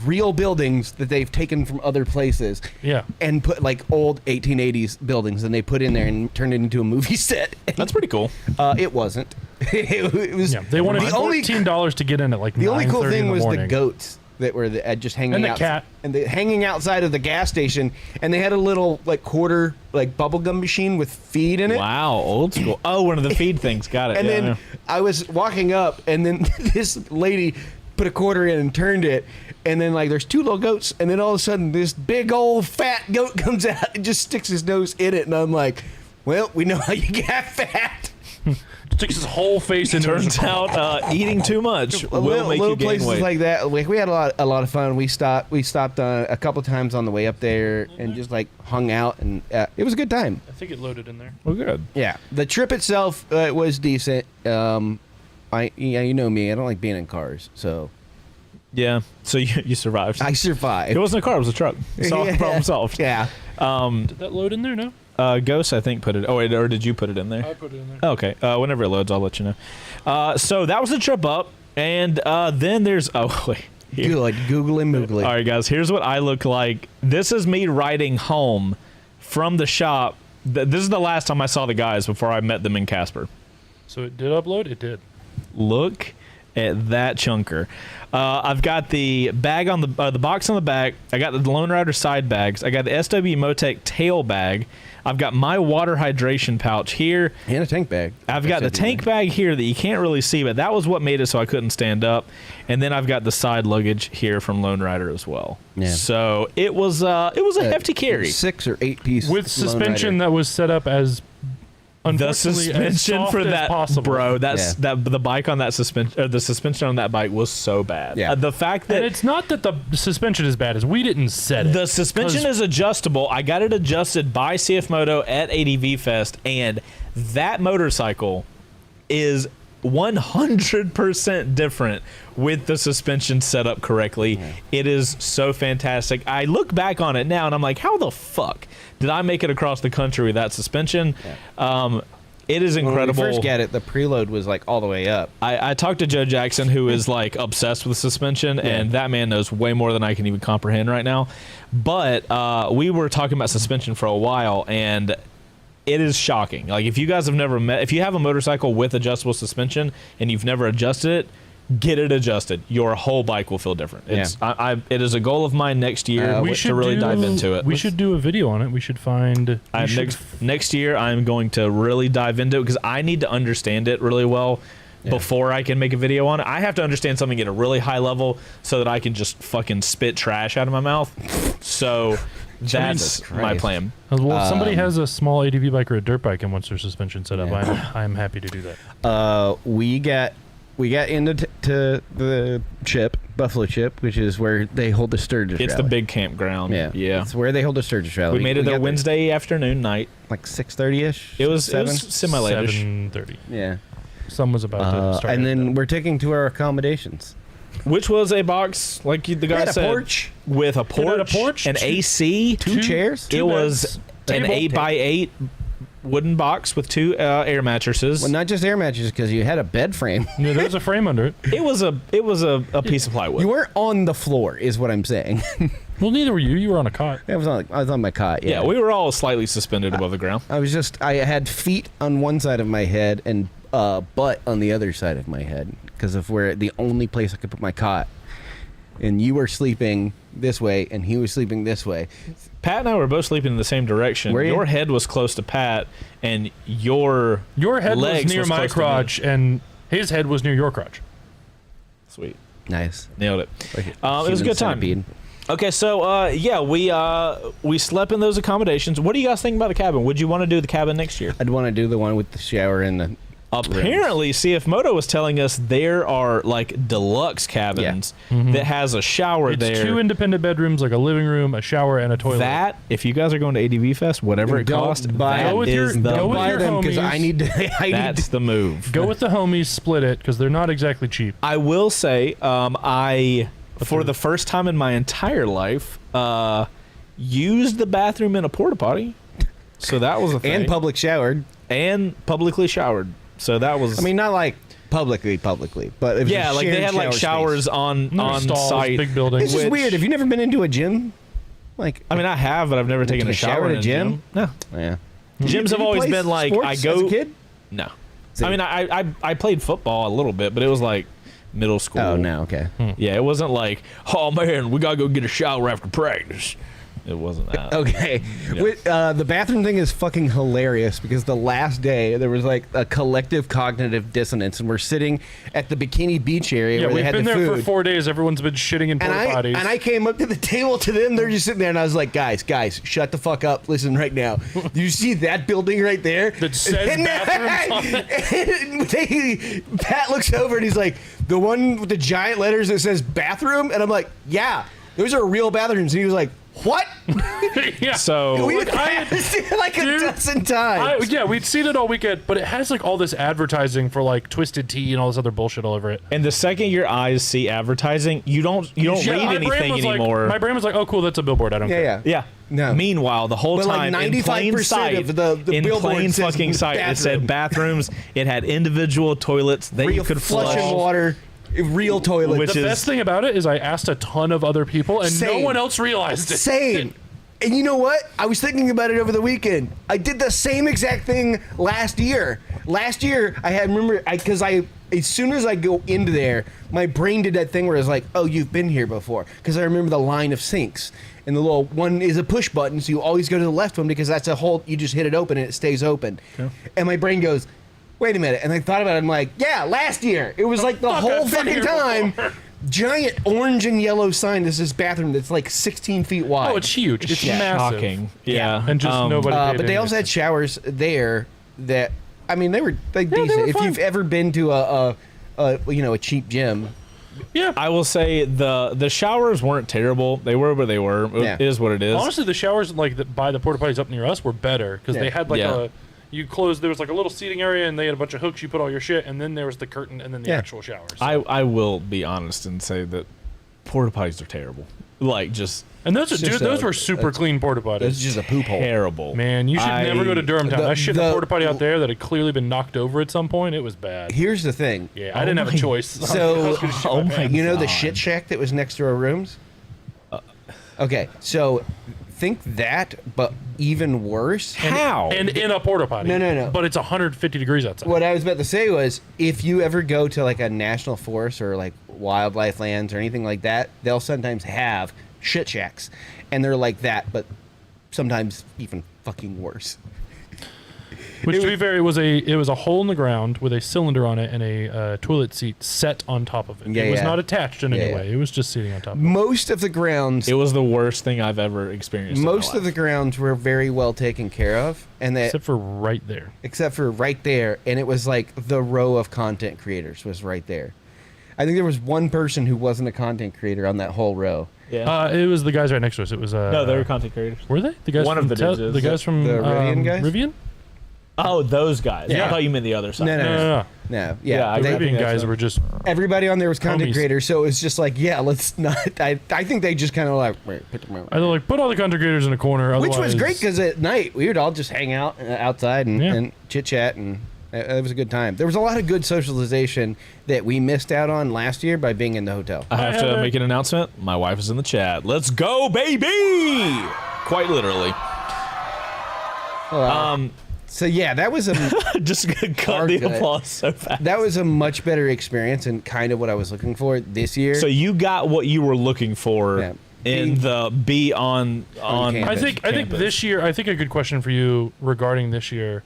real buildings that they've taken from other places. Yeah. And put like old 1880s buildings, and they put in there and turned it into a movie set. That's pretty cool. It wasn't. it was. Yeah, they wanted the only $14 to get in at like the only cool 9:30 thing in was the morning. goats that were just hanging And the out, cat. and hanging outside of the gas station, and they had a little like quarter like bubblegum machine with feed in it. Wow, old school. Oh, one of the feed things. Got it. And Yeah, then yeah. I was walking up, and then this lady put a quarter in and turned it, and then like there's two little goats, and then all of a sudden this big old fat goat comes out and just sticks his nose in it, and I'm like, well, we know how you get fat. Sticks his whole face into Turns his out eating too much will little make you gain places weight. like that. Like we had a lot of fun. We stopped a couple times on the way up there and just like hung out, and it was a good time. I think it loaded in there. well, good. Yeah, the trip itself was decent. You know me, I don't like being in cars, so Yeah. So you survived. I survived. It wasn't a car. It was a truck. Yeah. Problem solved. Yeah. Did that load in there? No. Ghost, I think, put it. Oh, wait, or did you put it in there? I put it in there. Okay. Whenever it loads, I'll let you know. So that was the trip up, and then there's wait. Here. Good. Googly moogly. All right, guys. Here's what I look like. This is me riding home from the shop. This is the last time I saw the guys before I met them in Casper. So it did upload. It did. Look at that chunker. I've got the bag on the box on the back. I got the Lone Rider side bags. I got the SW Motec tail bag. I've got my water hydration pouch here. And a tank bag. I've got the tank bag here that you can't really see, but that was what made it so I couldn't stand up. And then I've got the side luggage here from Lone Rider as well. Yeah. So it was a hefty carry. 6 or 8 piece With suspension that was set up as The unfortunately, as suspension soft for as that, possible. bro. The bike on that suspension, or the suspension on that bike was so bad. Yeah. The fact that And it's not that the suspension is bad; is we didn't set it. the suspension 'Cause is adjustable. I got it adjusted by CF Moto at ADV Fest, and that motorcycle is 100% different with the suspension set up correctly. It is so fantastic. I look back on it now and I'm like, how the fuck did I make it across the country with that suspension? It is incredible. When we first got it, the preload was like all the way up. I talked to Joe Jackson, who is like obsessed with suspension, and that man knows way more than I can even comprehend right now. But we were talking about suspension for a while, and it is shocking. Like, if you guys have never if you have a motorcycle with adjustable suspension and you've never adjusted it, get it adjusted. Your whole bike will feel different. It's it is a goal of mine next year to really dive into it. We should do a video on it. We should find. Next year, I'm going to really dive into it because I need to understand it really well before I can make a video on it. I have to understand something at a really high level so that I can just fucking spit trash out of my mouth. So that's my plan. Well, if somebody has a small ADV bike or a dirt bike and wants their suspension set up, I'm happy to do that. We got into to the chip, Buffalo Chip, which is where they hold the Sturgis It's rally. the big campground. Yeah. It's where they hold the Sturgis rally. We made it there got Wednesday afternoon night. like 6:30ish. It was semi-late-ish. 7:30. Yeah. Some was about to start. And then we're taking to our accommodations. Which was a box, like the guy had a said, porch. with a It had a porch, an AC, Two chairs. It was an table. 8x8 wooden box with 2 air mattresses. Well, not just air mattresses, because you had a bed frame. Yeah, there was a frame under it. It was a piece of plywood. You weren't on the floor, is what I'm saying. Well, neither were you. You were on a cot. I was on my cot. Yeah, we were all slightly suspended above the ground. I had feet on one side of my head and butt on the other side of my head because of where the only place I could put my cot. And you were sleeping this way, and he was sleeping this way. Pat and I were both sleeping in the same direction. Were you? Your head was close to Pat, and your head legs was near my close to me. crotch, and his head was near your crotch. Sweet, Nice. nailed it. It was a Human good time. centipede. Okay, so we slept in those accommodations. What do you guys think about the cabin? Would you want to do the cabin next year? I'd want to do the one with the shower and the Apparently, CF Moto was telling us there are like deluxe cabins that has a shower It's there. 2 independent bedrooms, like a living room, a shower, and a toilet. That, if you guys are going to ADV Fest, whatever it Don't costs, buy that Go with is your- the go with Buy your them because homies. I need to. that's the move. Go with the homies, split it, because they're not exactly cheap. I will say, I for the first time in my entire life, used the bathroom in a porta potty. So that was a thing. and public showered. And publicly showered. So that was. I mean, not like publicly, but it was yeah, a like they shared had like shower showers space. on Stalls, site. big building. It's just which- weird. Have you never been into a gym? Like, I mean, I have, but I've never taken a shower in a gym. No, yeah. gyms have always been like I go. as a kid. No, See. I mean, I played football a little bit, but it was like middle school. Oh no, okay. Yeah, it wasn't like, oh man, we gotta go get a shower after practice. It wasn't that. Okay. Yeah. The bathroom thing is fucking hilarious because the last day there was like a collective cognitive dissonance, and we're sitting at the Bikini Beach area Yeah, where they we've had been the there food. for 4 days. Everyone's been shitting in porta potties. And I came up to the table to them. They're just sitting there, and I was like, guys, shut the fuck up. Listen right now. Do you see that building right there? That says bathrooms on it? Pat looks over, and he's like, the one with the giant letters that says bathroom? And I'm like, yeah, those are real bathrooms. And he was like, what? yeah. So We've Look, I- passed it like a Dude, dozen times. yeah, we'd seen it all weekend, but it has like all this advertising for like Twisted Tea and all this other bullshit all over it. and the second your eyes see advertising, you don't Yeah, read my brain anything was anymore. Like, my brain was like, oh, cool, that's a billboard. I don't care. Yeah. Yeah. No. Meanwhile, the whole But like time, in plain 95% sight, of the in billboard plain says fucking sight, it said bathroom. bathrooms. It had individual toilets that you Real could flush. flushing water, real toilet. Which The is- best thing about it is I asked a ton of other people, and no Same. one else realized it. Same. And you know what? I was thinking about it over the weekend. I did the same exact thing last year. Last year, because as soon as I go into there, my brain did that thing where it's like, oh, you've been here before. Because I remember the line of sinks. And the little one is a push button, so you always go to the left one because that's a whole, you just hit it open and it stays open. Yeah. And my brain goes, wait a minute. And I thought about it, I'm like, yeah, last year. It was like the whole I've been fucking here time. before. Giant orange and yellow sign. This is bathroom that's like 16 feet wide. Oh, it's huge. It's Yeah. massive. Shocking. Yeah. And just nobody paid But they any also had attention. showers there that, I mean, they were like they decent. were If fine. you've ever been to a cheap gym, Yeah. I will say the showers weren't terrible. They were what they were. Yeah. It is what it is. Honestly, the showers like by the porta potties up near us were better because they had like Yeah. you closed. There was like a little seating area, and they had a bunch of hooks. You put all your shit, and then there was the curtain, and then the Yeah. actual showers. I will be honest and say that porta potties are terrible. Like just and those It's dude, just those a- were super clean porta potties. it's just a poop hole. terrible. Man, you should never go to Durham Town. I shit in a porta potty out there that had clearly been knocked over at some point. It was bad. Here's the thing. Yeah, I didn't have a choice. So, Oh my you know the God. shit shack that was next to our rooms? Okay, so think that, but even worse. How? And in a porta potty. No. But it's 150 degrees outside. What I was about to say was, if you ever go to like a national forest or like wildlife lands or anything like that, they'll sometimes have shit shacks, and they're like that, but sometimes even fucking worse. Which, to be fair, it was a hole in the ground with a cylinder on it and a toilet seat set on top of it. Yeah, it was yeah. not attached in any Yeah, way. It was just sitting on top of it. Most of the grounds, It was the worst thing I've ever experienced. most of the grounds were very well taken care of, and that Except for right there. except for right there, and it was like the row of content creators was right there. I think there was one person who wasn't a content creator on that whole row. Yeah. It was the guys right next to us. It was no, they were content creators. were they the guys One from of the dudes is. the guys from The Rivian guys? Rivian? Oh, those guys. Yeah. I thought you meant the other side. No. No. No, Yeah, yeah, I The think Rivian that's guys right. were just everybody on there was content Homies. creators, so it was just like, yeah, let's not. I think they just kind of like, wait, put them either like put all the content creators in a corner. which was otherwise- great because at night we would all just hang out outside and, Yeah. and chit chat, and it was a good time. There was a lot of good socialization that we missed out on last year by being in the hotel. I have to Heather. make an announcement. My wife is in the chat. Let's go, baby! Quite literally. So yeah, that was a Just cut Hard the cut. applause so fast. that was a much better experience and kind of what I was looking for this year. So you got what you were looking for Yeah. in the be on campus. I think campus. this year. I think a good question for you regarding this year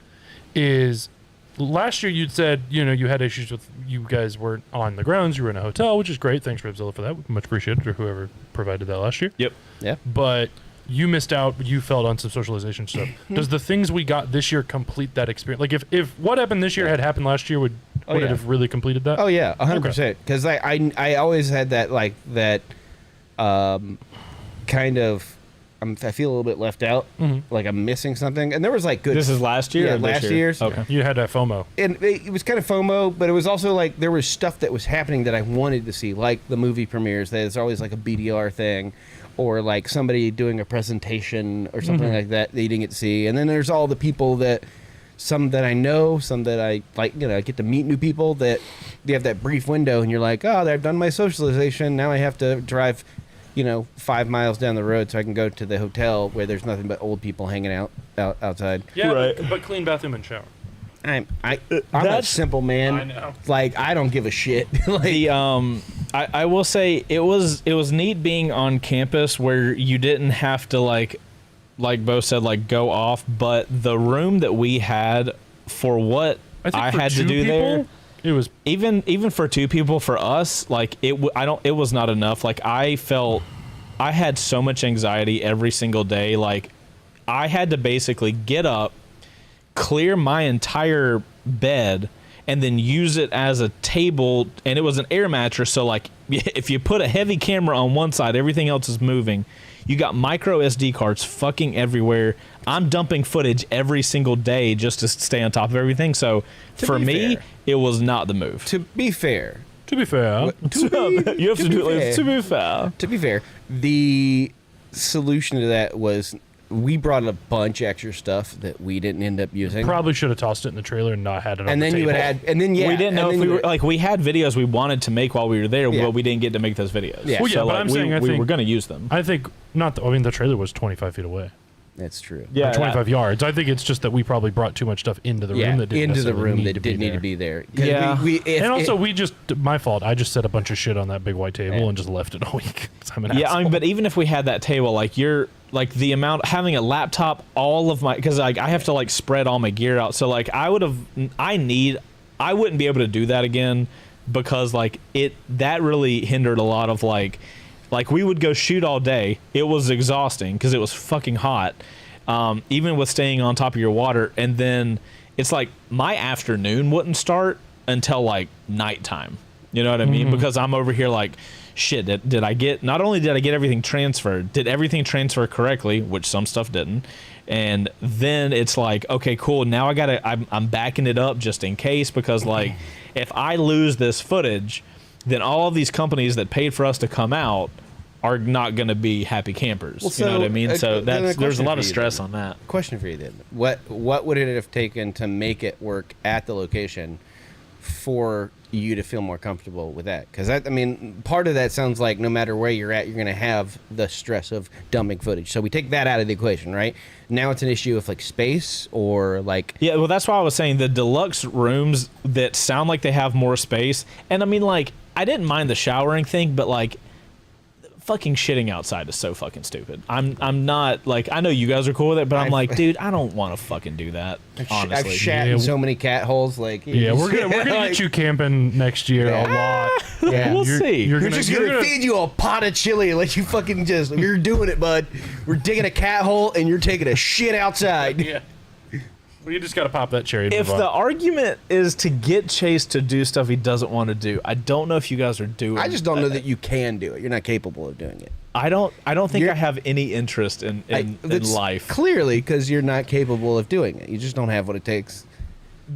is last year you'd said you had issues with you guys weren't on the grounds. You were in a hotel, which is great. Thanks Revzilla for that. Much appreciated, or whoever provided that last year. Yep. yeah, But you missed out. You felt on some socialization stuff. Does the things we got this year complete that experience? Like if what happened this year had happened last year, would it have really completed that? Oh yeah, 100%. Because I always had that kind of. I feel a little bit left out, like I'm missing something. And there was like good. This is last year. Yeah, or this last year's. Okay. You had that FOMO. And it was kind of FOMO, but it was also like there was stuff that was happening that I wanted to see, like the movie premieres. There's always like a BDR thing, or like somebody doing a presentation or something like that you didn't get to see. And then there's all the people that, some that I know, some that I like. I get to meet new people that you have that brief window, and you're like, oh, I've done my socialization. Now I have to drive 5 miles down the road so I can go to the hotel where there's nothing but old people hanging out outside. Yeah, Right. but clean bathroom and shower. I'm a simple man. I know. Like, I don't give a shit. Like, The I will say it was neat being on campus where you didn't have to like Bo said, like go off, but the room that we had for what I had to do there. It was even for two people, for us, like it was not enough. Like I had so much anxiety every single day. Like I had to basically get up, clear my entire bed, and then use it as a table. And it was an air mattress, so like if you put a heavy camera on one side, everything else is moving. You got micro SD cards fucking everywhere. I'm dumping footage every single day just to stay on top of everything. So for me, it was not the move. to be fair, you have to do it. To be fair. To be fair, the solution to that was we brought a bunch of extra stuff that we didn't end up using. Probably should have tossed it in the trailer and not had it on and the then table. you would add, and then we didn't know if we were like we had videos we wanted to make while we were there, but we didn't get to make those videos. Yeah. Well, yeah, so but like, I'm saying I we think were going to use them. I think not. The trailer was 25 feet away. That's true. Yeah, Or 25 yards. I think it's just that we probably brought too much stuff into the room that didn't into the necessarily room need that to didn't be need there. to be there. Yeah. If And also, it- my fault. I just set a bunch of shit on that big white table and just left it all week. 'Cause I'm an Yeah, asshole. but even if we had that table, like you're like the amount having a laptop, all of my because like I have to like spread all my gear out. So like I wouldn't be able to do that again because like that really hindered a lot of like we would go shoot all day. It was exhausting because it was fucking hot. Even with staying on top of your water, and then it's like my afternoon wouldn't start until like nighttime. You know what I mean? Because I'm over here like, shit. Did I get? Not only did I get everything transferred, did everything transfer correctly, which some stuff didn't, and then it's like, okay, cool. Now I'm backing it up just in case because like, if I lose this footage, then all of these companies that paid for us to come out are not going to be happy campers. Well, you know what I mean? So then a there's a question lot for of you stress then. on that. Question for you then: what would it have taken to make it work at the location for you to feel more comfortable with that? Because part of that sounds like no matter where you're at, you're going to have the stress of dumping footage. So we take that out of the equation, right? Now it's an issue of like space or like. Yeah, well, that's why I was saying the deluxe rooms that sound like they have more space. And I mean, like, I didn't mind the showering thing, but like, fucking shitting outside is so fucking stupid. I'm not like, I know you guys are cool with it, but I'm like, dude, I don't want to fucking do that. I've Honestly, shat in so many cat holes. Like, Yeah, we're gonna get you camping next year a lot. Yeah, we'll see. You're We're just gonna feed you a pot of chili and let you fucking you're doing it, bud. We're digging a cat hole and you're taking a shit outside. Yeah. Well, you just gotta pop that cherry. And if move on. the argument is to get Chase to do stuff he doesn't want to do, I don't know if you guys are doing. I just don't know that you can do it. You're not capable of doing it. I don't think You're- I have any interest in That's life. Clearly, because you're not capable of doing it. You just don't have what it takes.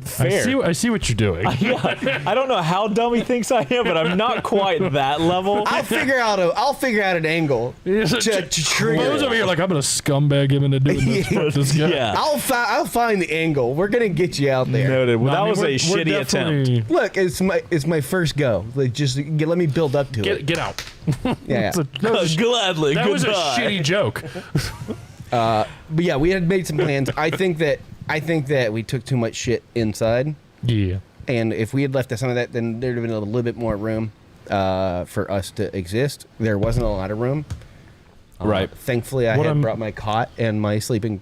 Fair. I see what you're doing. Yeah, I don't know how dumb he thinks I am, but I'm not quite that level. I'll figure out an angle to trigger. Bo's over here like I'm gonna scumbag him into doing this. Fuck this guy. Yeah. I'll find the angle. We're gonna get you out there. Noted. Well, No, that I mean, was a we're shitty attempt. definitely- Look, it's my first go. Like, just let me build up to it. Get out. Yeah. Gladly. That was a goodbye. shitty joke. But yeah, we had made some plans. I think that we took too much shit inside. Yeah. And if we had left some of that, then there'd have been a little bit more room for us to exist. There wasn't a lot of room. Right. Thankfully, I What had I'm- brought my cot and my sleeping.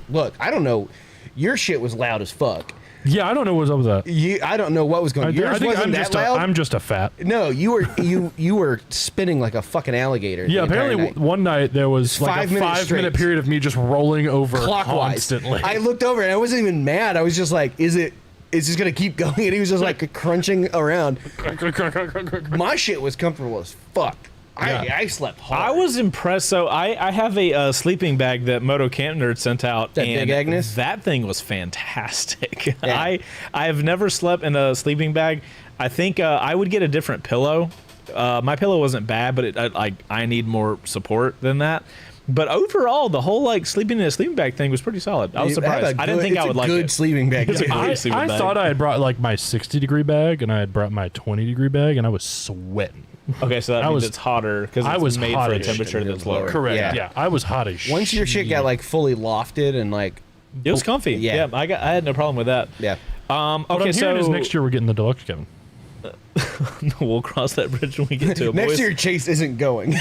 Look, I don't know. Your shit was loud as fuck. Yeah, I don't know what's up with that. I don't know what was going on. Yours wasn't that loud. I'm just a fat. No, you were spinning like a fucking alligator. Yeah, apparently one night there was like a 5-minute period of me just rolling over clockwise. constantly. I looked over and I wasn't even mad. I was just like, is this gonna keep going? And he was just like crunching around. My shit was comfortable as fuck. Yeah. I slept hard. I was impressed. So I have a sleeping bag that Moto Camp Nerd sent out. That and Big Agnes? That thing was fantastic. Yeah. I have never slept in a sleeping bag. I think I would get a different pillow. My pillow wasn't bad, but I need more support than that. But overall, the whole like sleeping in a sleeping bag thing was pretty solid. I was surprised. I didn't think I would like it. Good sleeping bag. It's a great I sleeping bag. thought I had brought like my 60-degree bag and I had brought my 20-degree bag and I was sweating. Okay, so that means it's hotter because I was it's made hot for a as temperature shit. that's lower. Correct. Yeah. Yeah, I was hot as shit. Once your shit got like fully lofted and like It was comfy. Yeah. I had no problem with that. yeah. What Okay, I'm so hearing is next year we're getting the deluxe, Kevin. we'll cross that bridge when we get to it. Next boys. year Chase isn't going.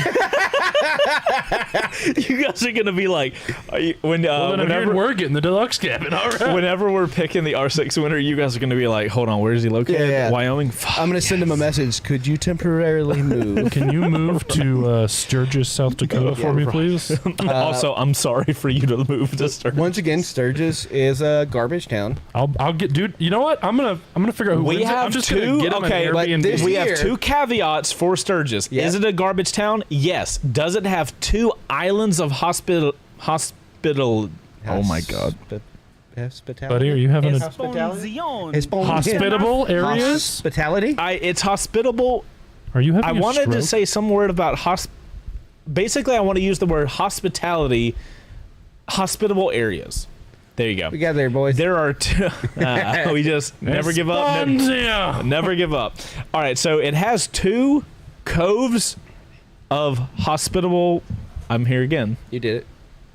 You guys are gonna be like, Well, then I'm whenever hearing we're getting the deluxe cabin. All right. whenever we're picking the R6 winner, you guys are gonna be like, hold on, where is he located? Yeah. Wyoming. Fuck, I'm gonna send him a message. Could you temporarily move? Can you move to Sturgis, South Dakota for me, please? also, I'm sorry for you to move to Sturgis. Once again, Sturgis is a garbage town. I'll get, dude. You know what? I'm gonna figure out who We wins it. have I'm just two. gonna get him Okay, an but Airbnb. this we have year- 2 caveats for Sturgis. Yep. Is it a garbage town? Yes. Does it have 2 islands of hospital? Oh my God. Hospitality. Buddy, are you having a Hospitable hospitable areas? Hospitality. It's hospitable. Are you having I a wanted to stroke? say some word about basically I want to use the word hospitality, hospitable areas. There you go. We got there, boys. There are 2 we just never give up. Never give up. All right, so it has 2 coves of hospitable. I'm here again. You did it.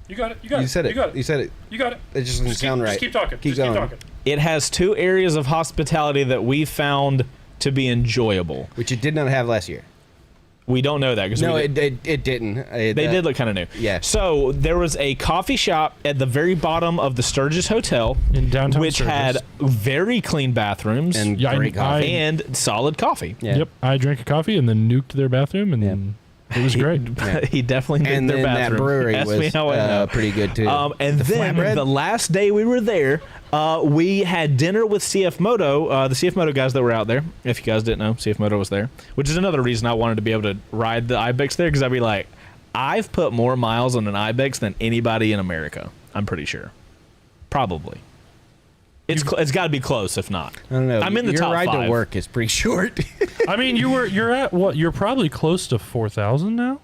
You got it. You got it. You said it. You got it. You said it. You got it. It just doesn't sound right. Just keep talking. Keep Just going. keep talking. It has 2 areas of hospitality that we found to be enjoyable. Which it did not have last year. We don't know that because No, it didn't. they did look kind of new. Yeah. So there was a coffee shop at the very bottom of the Sturgis Hotel In downtown which Sturgis. had very clean bathrooms And Yeah, great coffee. and solid coffee. Yeah. Yep. I drank a coffee and then nuked their bathroom, and then it was great. He definitely did And their then that bathroom. brewery Ask was me how I know. pretty good too. And The then flatbread? the last day we were there, we had dinner with CF Moto, the CF Moto guys that were out there. If you guys didn't know, CF Moto was there, which is another reason I wanted to be able to ride the Ibex there because I'd be like, I've put more miles on an Ibex than anybody in America. I'm pretty sure, probably. It's got to be close, if not. I don't know. I'm in the Your top ride 5. to work is pretty short. I mean, you're at what? You're probably close to 4,000 now,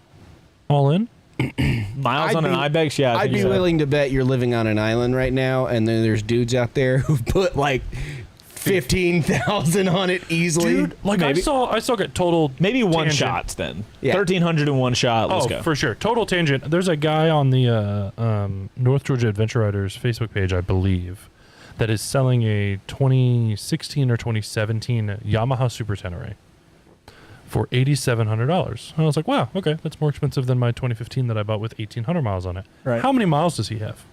all in. Miles I'd on an be- Ibex, yeah. I I'd think be so. willing to bet you're living on an island right now, and then there's dudes out there who put like 15,000 on it easily. Dude, like Maybe. I saw get total Maybe one tangent. shots then. Yeah. 1,300 in one shot. Let's Oh, go. for sure. Total tangent. There's a guy on the North Georgia Adventure Riders Facebook page, I believe, that is selling a 2016 or 2017 Yamaha Super Tenere for $8,700. And I was like, wow, okay, that's more expensive than my 2015 that I bought with 1,800 miles on it. Right. How many miles does he have?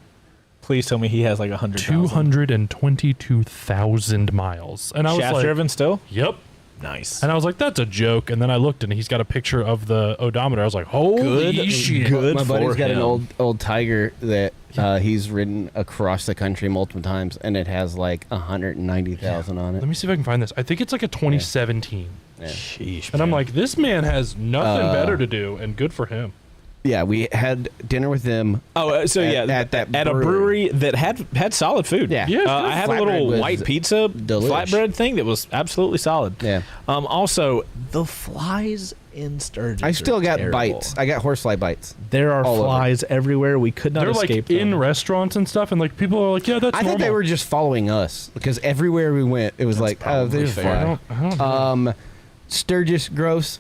Please tell me he has like 100,000. 222,000 miles. And I was Shaft like, driven still? yep. Nice. And I was like, that's a joke. And then I looked and he's got a picture of the odometer. I was like, holy shit. good My buddy's for got him. an old Tiger that he's ridden across the country multiple times, and it has like 190,000 on it. Let me see if I can find this. I think it's like a 2017. Sheesh, And I'm man. like, this man has nothing better to do, and good for him. Yeah, we had dinner with them. So at- yeah, at that a brewery that had solid food. Yeah. Yeah, I had a Flatbread little was white pizza delish. flatbread thing that was absolutely solid. Yeah. Also, the flies in Sturgis. I still are got terrible. bites. I got horsefly bites. There are all over. flies everywhere. We could not They're like escape in them. restaurants and stuff, and like people are like, yeah, that's I normal. thought they were just following us because everywhere we went, it was like, oh, probably there's a fair. fly. I don't know. Sturgis, gross.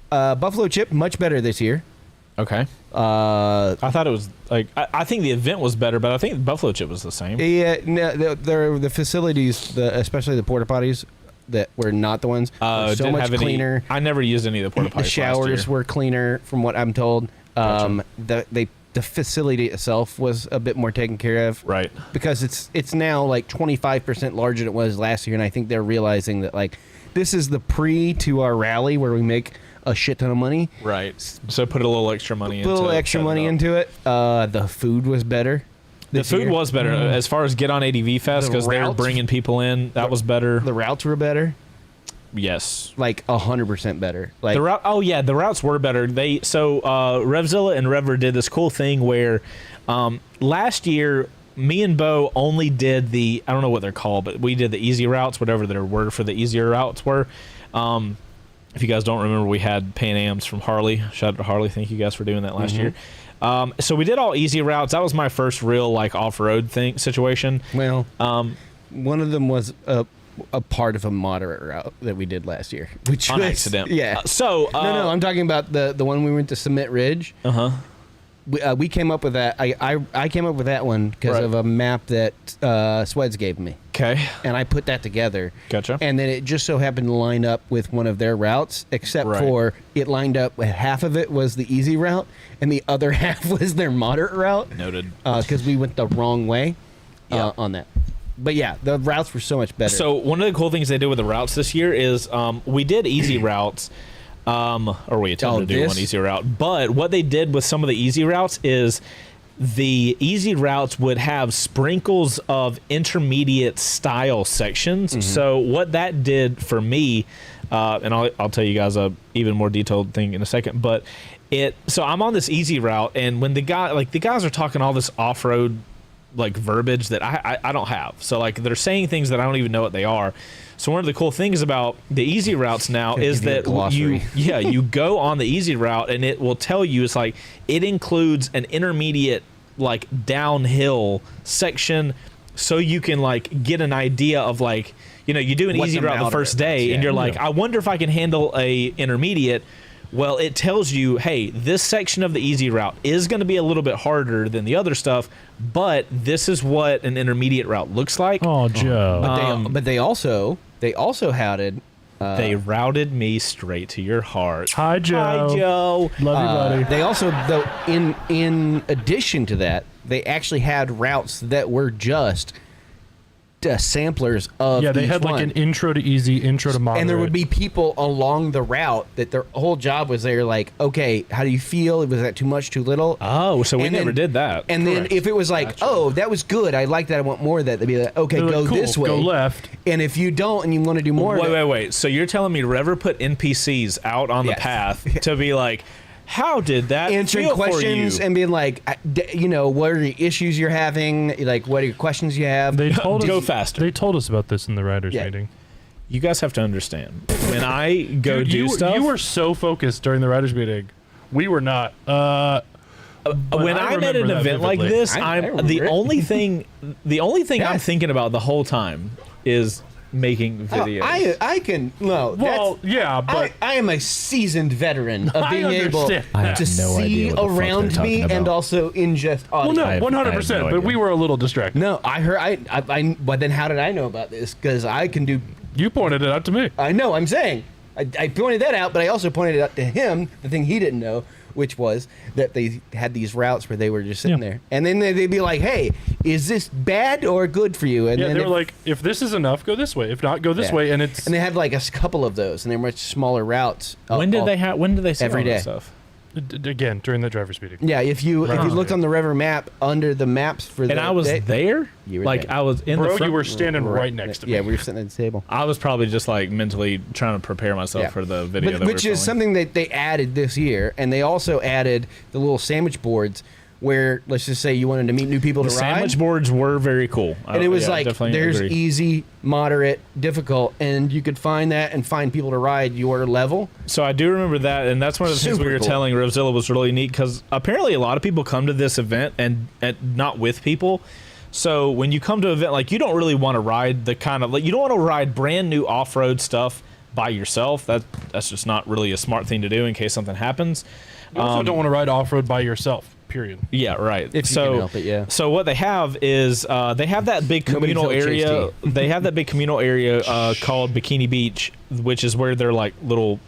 Buffalo chip, much better this year. Okay. I thought it was like I think the event was better, but I think the buffalo chip was the same. Yeah, no, the facilities, especially the porta potties that were not the ones, were so Didn't much have any- cleaner. I never used any of the porta potties. The showers were cleaner, from what I'm told. Gotcha. They the facility itself was a bit more taken care of. Right. Because it's now like 25% larger than it was last year, and I think they're realizing that like this is the pre to our rally where we make a shit ton of money. Right. So put a little extra money into it. Put a little extra money into it. The food was better. The food was better as far as get on ADV Fest because they were bringing people in. That was better. The routes were better. Yes, like 100% better. Like the route. Oh yeah, the routes were better. Revzilla and Rever did this cool thing where last year me and Bo only did I don't know what they're called, but we did the easy routes, whatever their word for the easier routes were. If you guys don't remember, we had Pan Ams from Harley. Shout out to Harley. Thank you guys for doing that last year. So we did all easy routes. That was my first real like off-road situation. Well, one of them was a part of a moderate route that we did last year, which on was, accident. Yeah. No, I'm talking about the one we went to Summit Ridge. We came up with that. I came up with that one because of a map that Sweds gave me. Okay. And I put that together. Gotcha. And then it just so happened to line up with one of their routes, except for it lined up with half of it was the easy route and the other half was their moderate route. Noted. Because we went the wrong way on that. But yeah, the routes were so much better. So one of the cool things they did with the routes this year is we did easy routes. Or we attempted to do one easy route. But what they did with some of the easy routes is the easy routes would have sprinkles of intermediate style sections. So what that did for me, and I'll tell you guys a even more detailed thing in a second, but so I'm on this easy route, and when the guys are talking all this off-road like verbiage that I don't have. So like they're saying things that I don't even know what they are. So one of the cool things about the easy routes now is that you go on the easy route and it will tell you, it's like it includes an intermediate like downhill section, so you can like get an idea of like, you know, you do an easy route the first day and you're like, I wonder if I can handle a intermediate. Well, it tells you, hey, this section of the easy route is going to be a little bit harder than the other stuff, but this is what an intermediate route looks like. Oh, Joe. But they also had it. They routed me straight to your heart. Hi, Joe. Hi, Joe. Love you, buddy. They also, though, in addition to that, they actually had routes that were just samplers of they had like an intro to easy, intro to moderate. And there would be people along the route that their whole job was they're like, okay, how do you feel? Was that too much, too little? Oh, so we never did that. And then if it was like, oh, that was good, I like that, I want more of that, they'd be like, okay, go this way. Go left. And if you don't and you want to do more Wait. So you're telling me Rever put NPCs out on the path to be like, how did that answering feel questions for you? and being like, you know, what are the issues you're having? Like, what are your questions you have? They told us, go faster. They told us about this in the writers' meeting. You guys have to understand. When I go do stuff, you were so focused during the writers' meeting. We were not. When I'm at an event like this, the only thing I'm thinking about the whole time is making videos. I can but I am a seasoned veteran of being able to see around me and also ingest audio. Well, no, 100%. But we were a little distracted. No, I heard. But then how did I know about this? Because I can do. You pointed it out to me. I know. I'm saying I pointed that out, but I also pointed it out to him. The thing he didn't know, which was that they had these routes where they were just sitting there, and then they'd be like, "Hey, is this bad or good for you?" And then they were like, "If this is enough, go this way. If not, go this way." And they had like a couple of those, and they were much smaller routes. When did they say every all day that stuff? Again, during the driver's meeting. Yeah, if you looked on the Rever map under the maps for and I was there. You were like there. I was in the front. You were standing right next to me. Yeah, we were sitting at the table. I was probably just like mentally trying to prepare myself for the video. Which is something that they added this year, and they also added the little sandwich boards. Where let's just say you wanted to meet new people to ride. Sandwich boards were very cool, and it was like there's easy, moderate, difficult, and you could find that and find people to ride your level. So I do remember that, and that's one of the things we were telling Revzilla was really neat because apparently a lot of people come to this event and not with people. So when you come to an event, like you don't really want to ride the kind of like you don't want to ride brand new off-road stuff by yourself. That's just not really a smart thing to do in case something happens. You also don't want to ride off-road by yourself. Period. Yeah, right. If you can help it, yeah. So what they have is they have that big communal area. They have that big communal area called Bikini Beach, which is where they're like little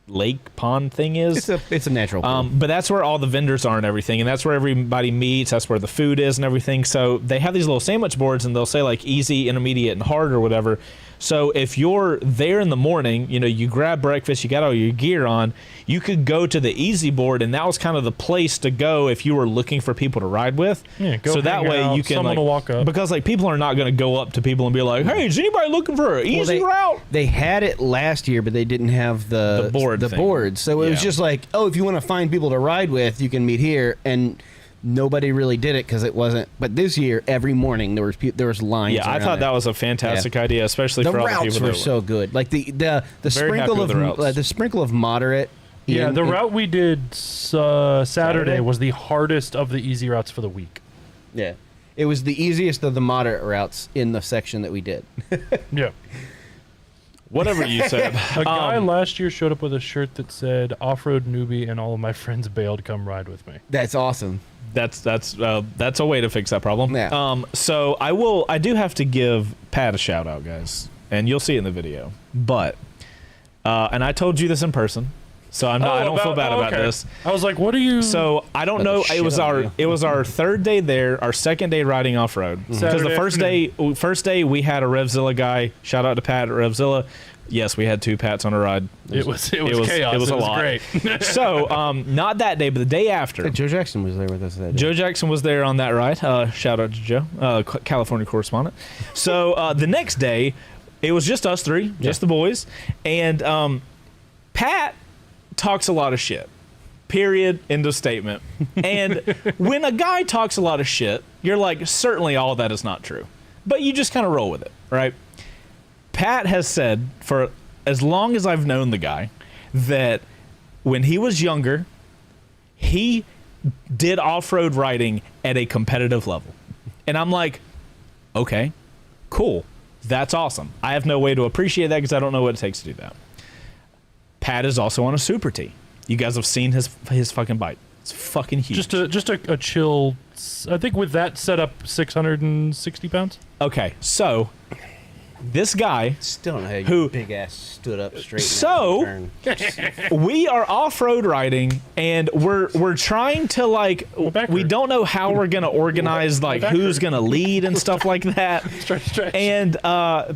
lake pond thing is. It's a natural pool. But that's where all the vendors are and everything, and that's where everybody meets. That's where the food is and everything. So they have these little sandwich boards, and they'll say like easy, intermediate, and hard or whatever. So if you're there in the morning, you grab breakfast, you got all your gear on, you could go to the easy board, and that was kind of the place to go if you were looking for people to ride with. Yeah, go so that hang way out, you can someone will walk up. because like people are not going to go up to people and be like, "Hey, is anybody looking for an easy route?" They had it last year, but they didn't have the board thing. boards. So it was Yeah. just like, oh, if you want to find people to ride with, you can meet here. And nobody really did it because it wasn't. But this year, every morning there was lines. Yeah, I thought that was a fantastic idea, especially the for all the routes people were that so good. Like the sprinkle with the routes. the sprinkle of moderate. Yeah, the route we did Saturday Saturday? was the hardest of the easy routes for the week. Yeah, it was the easiest of the moderate routes in the section that we did. Yeah. Whatever you said. A guy last year showed up with a shirt that said "Off-road newbie," and all of my friends bailed. Come ride with me. That's awesome. That's a way to fix that problem. Yeah. So I do have to give Pat a shout out, guys, and you'll see it in the video. But and I told you this in person, so I don't feel bad about this. I was like, "What are you?" So I don't know. shit It was on our third day there, our second day riding off road. Because the Saturday first day we had a Revzilla guy. Shout out to Pat at Revzilla. Yes, we had 2 Pats on a ride. it was chaos. It was a lot. Great. So not that day, but the day after. Joe Jackson was there with us that day. Joe Jackson was there on that ride. Shout out to Joe, California correspondent. So the next day, it was just us three, just the boys, and Pat talks a lot of shit. Period. End of statement. And when a guy talks a lot of shit, you're like, certainly all that is not true, but you just kind of roll with it, right? Pat has said for as long as I've known the guy that when he was younger, he did off-road riding at a competitive level. And I'm like, okay, cool. That's awesome. I have no way to appreciate that because I don't know what it takes to do that. Pat is also on a Super T. You guys have seen his fucking bike. It's fucking huge. Just a chill. I think with that setup, 660 pounds. Okay, so this guy Still don't know how Who- your big ass stood up straight. So- we are off-road riding and we're trying to like we don't know how we're gonna organize like who's gonna lead and stuff like that. Stretch. And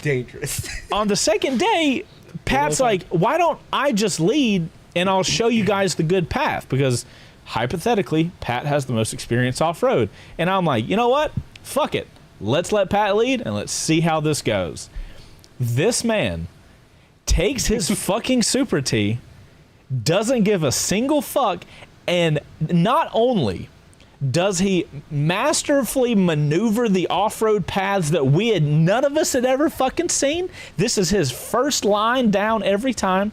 dangerous. on the second day, Pat's like, why don't I just lead and I'll show you guys the good path? Because hypothetically, Pat has the most experience off-road. And I'm like, you know what? Fuck it. Let's let Pat lead and let's see how this goes. This man takes his fucking Super T, doesn't give a single fuck, and not only does he masterfully maneuver the off-road paths that none of us had ever fucking seen. This is his first line down every time.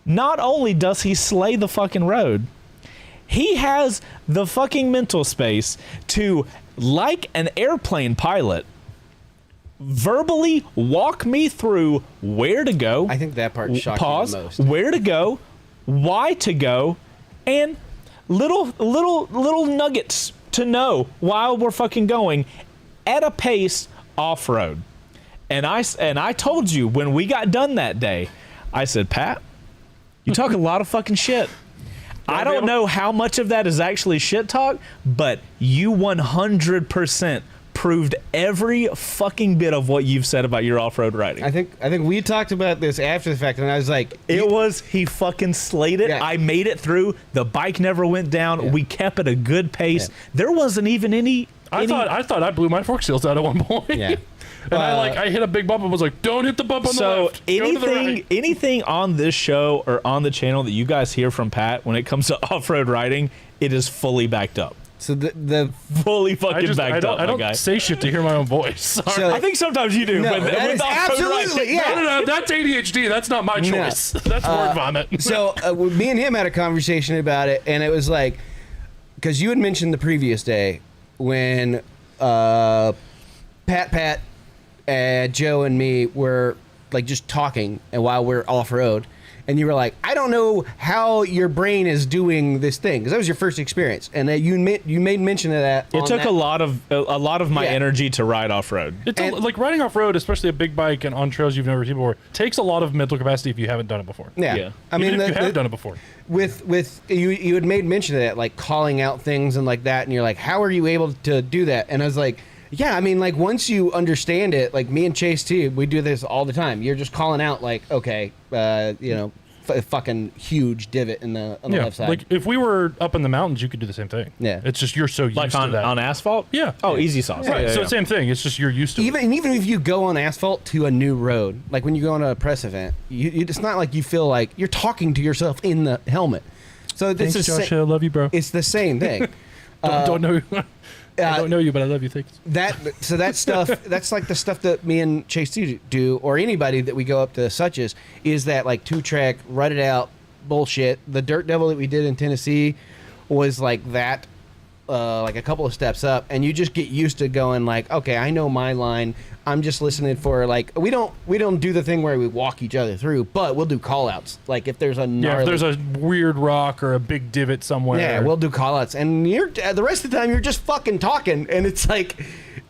Not only does he slay the fucking road, he has the fucking mental space to, like an airplane pilot, verbally walk me through where to go. I think that part shocked pause, me the most. where to go, why to go, and little nuggets to know while we're fucking going at a pace off-road. And I told you when we got done that day, I said, Pat, you talk a lot of fucking shit. I don't know how much of that is actually shit talk, but you 100% proved every fucking bit of what you've said about your off-road riding. I think we talked about this after the fact, and I was like, he fucking slayed it. Yeah. I made it through. The bike never went down. Yeah. We kept at a good pace. Yeah. There wasn't even any. I thought I blew my fork seals out at one point. Yeah. And I hit a big bump and was like, "Don't hit the bump on the So left. Go to the right." anything on this show or on the channel that you guys hear from Pat when it comes to off-road riding, it is fully backed up. So the Fully fucking backed up, I my don't guy. say shit to hear my own voice. Sorry. So- I think sometimes you do. No, with that is off-road absolutely, riding. yeah. No, that's ADHD. That's not my choice. That's word vomit. So me and him had a conversation about it, and it was like, because you had mentioned the previous day when Pat, Joe, and me were like just talking, and while we're off road, and you were like, I don't know how your brain is doing this thing, because that was your first experience, and you made mention of that. It took a lot of my energy to ride off road. It's like riding off road, especially a big bike and on trails you've never seen before, takes a lot of mental capacity if you haven't done it before. Yeah. I mean, Even if you have done it before. With you had made mention of that, like calling out things and like that, and you're like, how are you able to do that? And I was like, yeah, I mean, like once you understand it, like me and Chase too, we do this all the time. You're just calling out like, okay, fucking huge divot on the left side. Like if we were up in the mountains, you could do the same thing. Yeah. It's just you're so used Like to that. on asphalt? Yeah. Oh, easy sauce. Right. Yeah, So yeah. same thing. It's just you're used to it. Even if you go on asphalt to a new road, like when you go on a press event, it's not like you feel like you're talking to yourself in the helmet. So this Thanks, is Josh. I love you, bro. it's the same thing. Don't know. I don't know you, but I love you. Thanks. That stuff, that's like the stuff that me and Chase do, or anybody that we go up to such is that like 2-track, rut it out bullshit. The Dirt Devil that we did in Tennessee was like that, like a couple of steps up, and you just get used to going like, okay, I know my line. I'm just listening for like we don't do the thing where we walk each other through, but we'll do call outs. Like if there's a gnarly, if there's a weird rock or a big divot somewhere. yeah, we'll do call outs, and the rest of the time you're just fucking talking, and it's like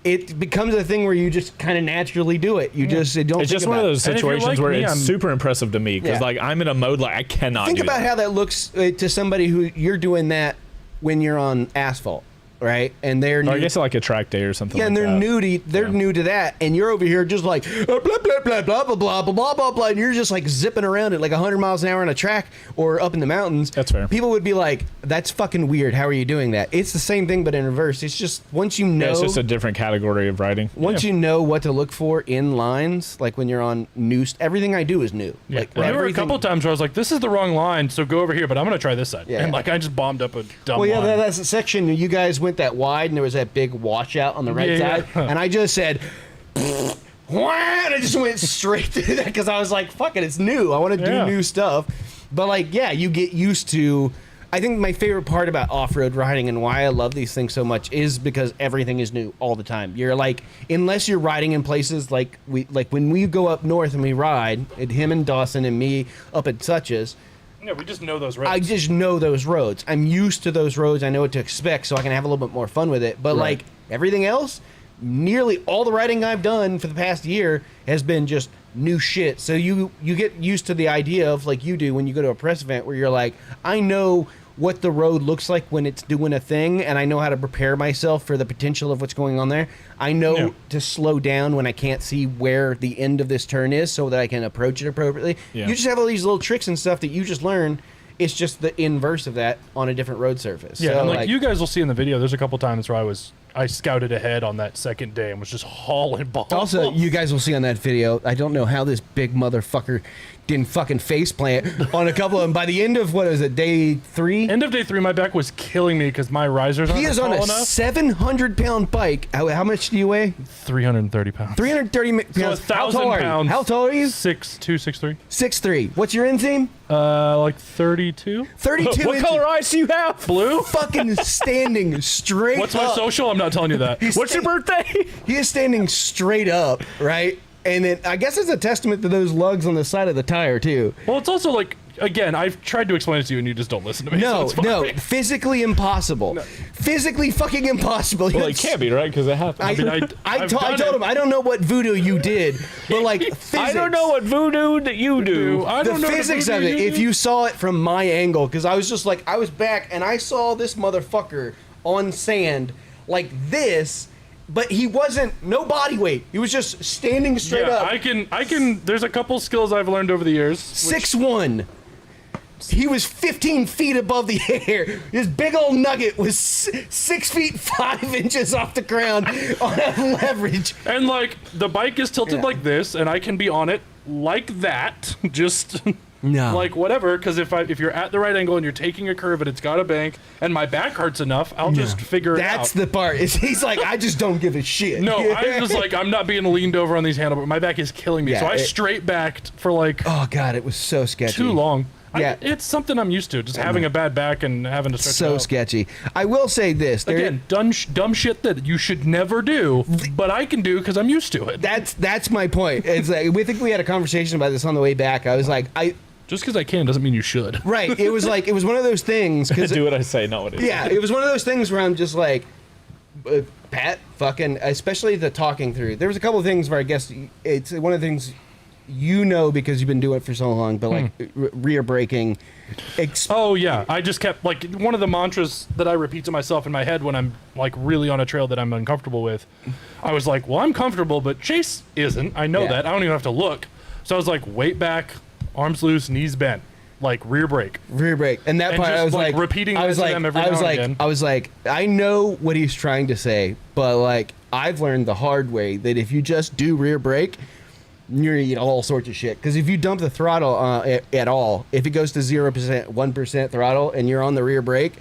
it becomes a thing where you just kind of naturally do it. You just don't. It's think just one of about those And if you're situations like where me, it's I'm- super impressive to me because Yeah. like I'm in a mode like I cannot Think do about that. how that looks to somebody who you're doing that when you're on asphalt, right? And they're Or I new, guess like a track day or something. yeah, like and they're that. new to that, and you're over here just like blah blah blah blah blah blah blah blah blah blah, and you're just like zipping around at like 100 miles an hour on a track or up in the mountains. That's fair. People would be like, "That's fucking weird. How are you doing that?" It's the same thing but in reverse. It's just once you know, Yeah, it's just a different category of riding. once you know what to look for in lines, like when you're on new, everything I do is new. Yeah. Like And there were a everything- couple times where I was like, "This is the wrong line, so go over here." But I'm gonna try this side. Yeah. And like I just bombed up a dumb Well, yeah, line. that's the section you guys went that wide, and there was that big washout on the right Yeah, side, yeah. and I just said, "Wah!" and I just went straight through that because I was like, "Fuck it, it's new. I want to do Yeah. new stuff." But like, yeah, you get used to. I think my favorite part about off-road riding and why I love these things so much is because everything is new all the time. You're like, unless you're riding in places like when we go up north and we ride, him and Dawson and me up at Suches. Yeah, we just know those roads. I just know those roads. I'm used to those roads. I know what to expect, so I can have a little bit more fun with it. But like everything else, nearly all the riding I've done for the past year has been just new shit. So you get used to the idea of like you do when you go to a press event where you're like, I know what the road looks like when it's doing a thing, and I know how to prepare myself for the potential of what's going on there. I know to slow down when I can't see where the end of this turn is so that I can approach it appropriately. Yeah. You just have all these little tricks and stuff that you just learn. It's just the inverse of that on a different road surface. Yeah, so, and like you guys will see in the video, there's a couple times where I scouted ahead on that second day and was just hauling balls. Also, you guys will see on that video, I don't know how this big motherfucker didn't fucking face plant on a couple of them. By the end of, what is it, day 3? End of day 3, my back was killing me because my risers aren't He is on tall a enough. 700-pound bike. How much do you weigh? 330 pounds. 330 pounds. So 1,000 How tall are you? pounds. How tall are you? 6'2", 6'3". 6'3". What's your inseam? Like 32. 32 What inches. color eyes do you have? Blue? Fucking standing straight What's my up. social? I'm not telling you that. What's your birthday? He is standing straight up, right? And then I guess it's a testament to those lugs on the side of the tire, too. Well, it's also like, again, I've tried to explain it to you and you just don't listen to me. No, so no, it's fine. physically impossible. Physically fucking impossible. Well, it can't be, right? Because it happened. I I've told done him, it. I don't know what voodoo you did, but like physics. I don't know what voodoo that you do. I The don't know physics of it, if you saw it from my angle, because I was just like, I was back and I saw this motherfucker on sand like this, but he wasn't, no body weight. He was just standing straight up. I can, there's a couple skills I've learned over the years. 6'1". He was 15 feet above the air. His big old nugget was 6 feet 5 inches off the ground on a leverage. And like, the bike is tilted like this and I can be on it like that. Just... No. Like whatever, because if you're at the right angle and you're taking a curve and it's got a bank and my back hurts enough, I'll just figure it out. That's the part. He's like, I just don't give a shit. No, I'm just like, I'm not being leaned over on these handlebars. My back is killing me. Yeah, so I straight backed for like Oh god, it was so sketchy. too long. Yeah. It's something I'm used to, just having a bad back and having to stretch it So out. sketchy. I will say this. Again, dumb shit that you should never do, but I can do because I'm used to it. That's my point. It's like we think we had a conversation about this on the way back. I was like, Just because I can doesn't mean you should. Right. It was one of those things. Do what I say, not what I do. Yeah, it was one of those things where I'm just like, Pat, fucking, especially the talking through. There was a couple of things where I guess it's one of the things because you've been doing it for so long, but like rear braking. Oh yeah, I just kept like one of the mantras that I repeat to myself in my head when I'm like really on a trail that I'm uncomfortable with. I was like, well, I'm comfortable, but Chase isn't. I know that. I don't even have to look. So I was like, weight back, arms loose, knees bent, like rear brake, and that part just, I was like repeating that to them every now and again. I was like, I know what he's trying to say, but like I've learned the hard way that if you just do rear brake, you're gonna eat all sorts of shit. Because if you dump the throttle at all, if it goes to 0%, 1% throttle, and you're on the rear brake,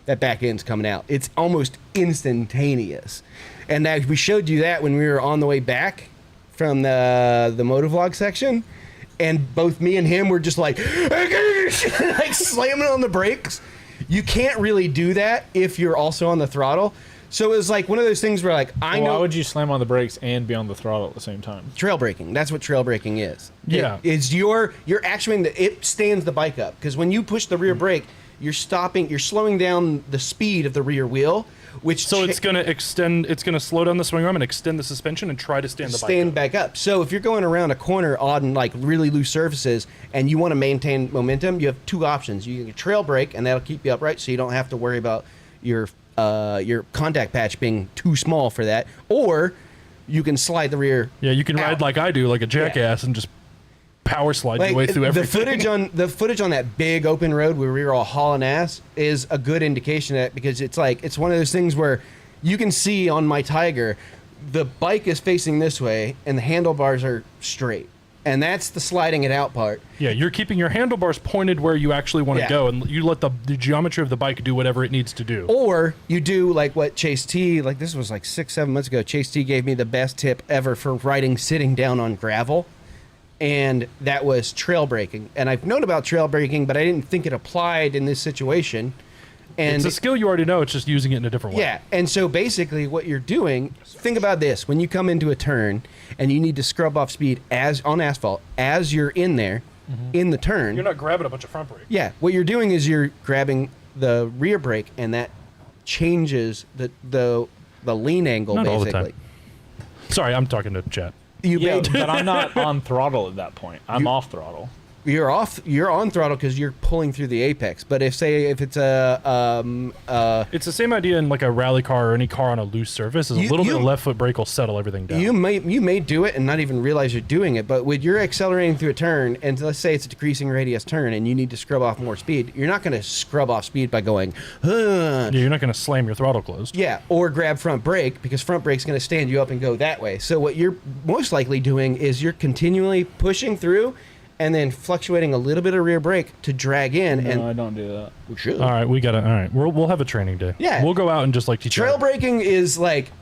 that back end's coming out. It's almost instantaneous. And that, we showed you that when we were on the way back from the motovlog section, and both me and him were just like, like slamming on the brakes. You can't really do that if you're also on the throttle. So it was like one of those things where like, I know. Why would you slam on the brakes and be on the throttle at the same time? Trail braking. That's what trail braking is. Yeah. You're actually, it stands the bike up. Because when you push the rear brake, you're slowing down the speed of the rear wheel, which it's going to slow down the swing arm and extend the suspension and try to stand back up. So if you're going around a corner on like really loose surfaces and you want to maintain momentum, you have two options. You can trail brake, and that'll keep you upright, so you don't have to worry about your contact patch being too small for that, or you can slide the rear. Yeah, you can ride like I do, like a jackass, and just power slide your way through everything. The footage on that big open road where we were all hauling ass is a good indication of that, because it's one of those things where you can see on my Tiger, the bike is facing this way and the handlebars are straight. And that's the sliding it out part. Yeah, you're keeping your handlebars pointed where you actually want to go, and you let the geometry of the bike do whatever it needs to do. Or you do like what Chase T, like this was like 6-7 months ago, Chase T gave me the best tip ever for riding sitting down on gravel. And that was trail braking. And I've known about trail braking, but I didn't think it applied in this situation. And it's a skill you already know, it's just using it in a different way. Yeah, and so basically what you're doing, think about this. When you come into a turn and you need to scrub off speed on asphalt, as you're in there, in the turn. You're not grabbing a bunch of front brake. Yeah, what you're doing is you're grabbing the rear brake, and that changes the lean angle, not basically. All the time. Sorry, I'm talking to chat. But I'm not on throttle at that point. I'm off throttle. You're on throttle because you're pulling through the apex. But if it's it's the same idea in like a rally car or any car on a loose surface. Is a little bit of left foot brake will settle everything down. You may do it and not even realize you're doing it. But when you're accelerating through a turn, and let's say it's a decreasing radius turn, and you need to scrub off more speed, you're not going to scrub off speed by going. Yeah, you're not going to slam your throttle closed. Yeah, or grab front brake, because front brake's going to stand you up and go that way. So what you're most likely doing is you're continually pushing through, and then fluctuating a little bit of rear brake to drag in. No, I don't do that. We should. All right, all right. We'll have a training day. Yeah, we'll go out and just like teach. Trail braking is like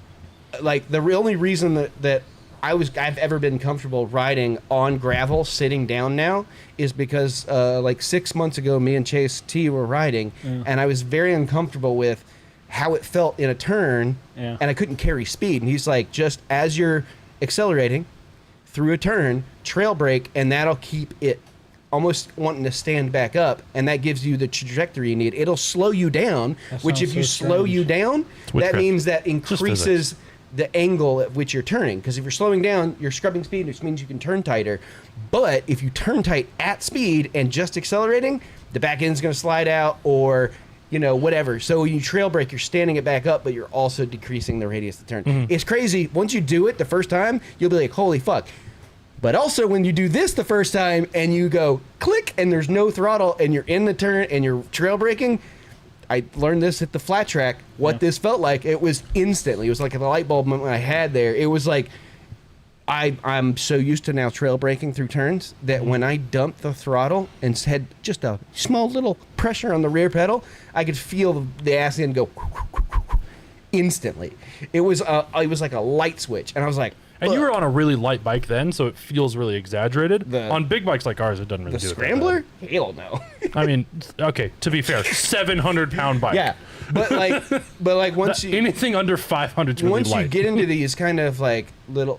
the only reason that I've ever been comfortable riding on gravel sitting down now is because like 6 months ago, me and Chase T were riding, and I was very uncomfortable with how it felt in a turn, and I couldn't carry speed. And he's like, just as you're accelerating through a turn, trail brake, and that'll keep it almost wanting to stand back up, and that gives you the trajectory you need. It'll slow you down, which if you slow you down, that means that increases the angle at which you're turning. Because if you're slowing down, you're scrubbing speed, which means you can turn tighter. But if you turn tight at speed and just accelerating, the back end's going to slide out, or whatever. So when you trail brake, you're standing it back up, but you're also decreasing the radius of the turn. It's crazy. Once you do it the first time, you'll be like, holy fuck. But also when you do this the first time and you go click and there's no throttle and you're in the turn and you're trail braking, I learned this at the flat track, what this felt like. It was instantly. It was like a light bulb moment I had there. It was like, I'm so used to now trail braking through turns that when I dumped the throttle and had just a small little pressure on the rear pedal, I could feel the ass end go instantly. It was like a light switch, and I was like, and you were on a really light bike then, so it feels really exadrated. On big bikes like ours, it doesn't really do it. The Scrambler? Hell no. I mean, okay, to be fair, 700-pound bike. Yeah, but like once you anything under 500 is really once light. you get into these kind of like little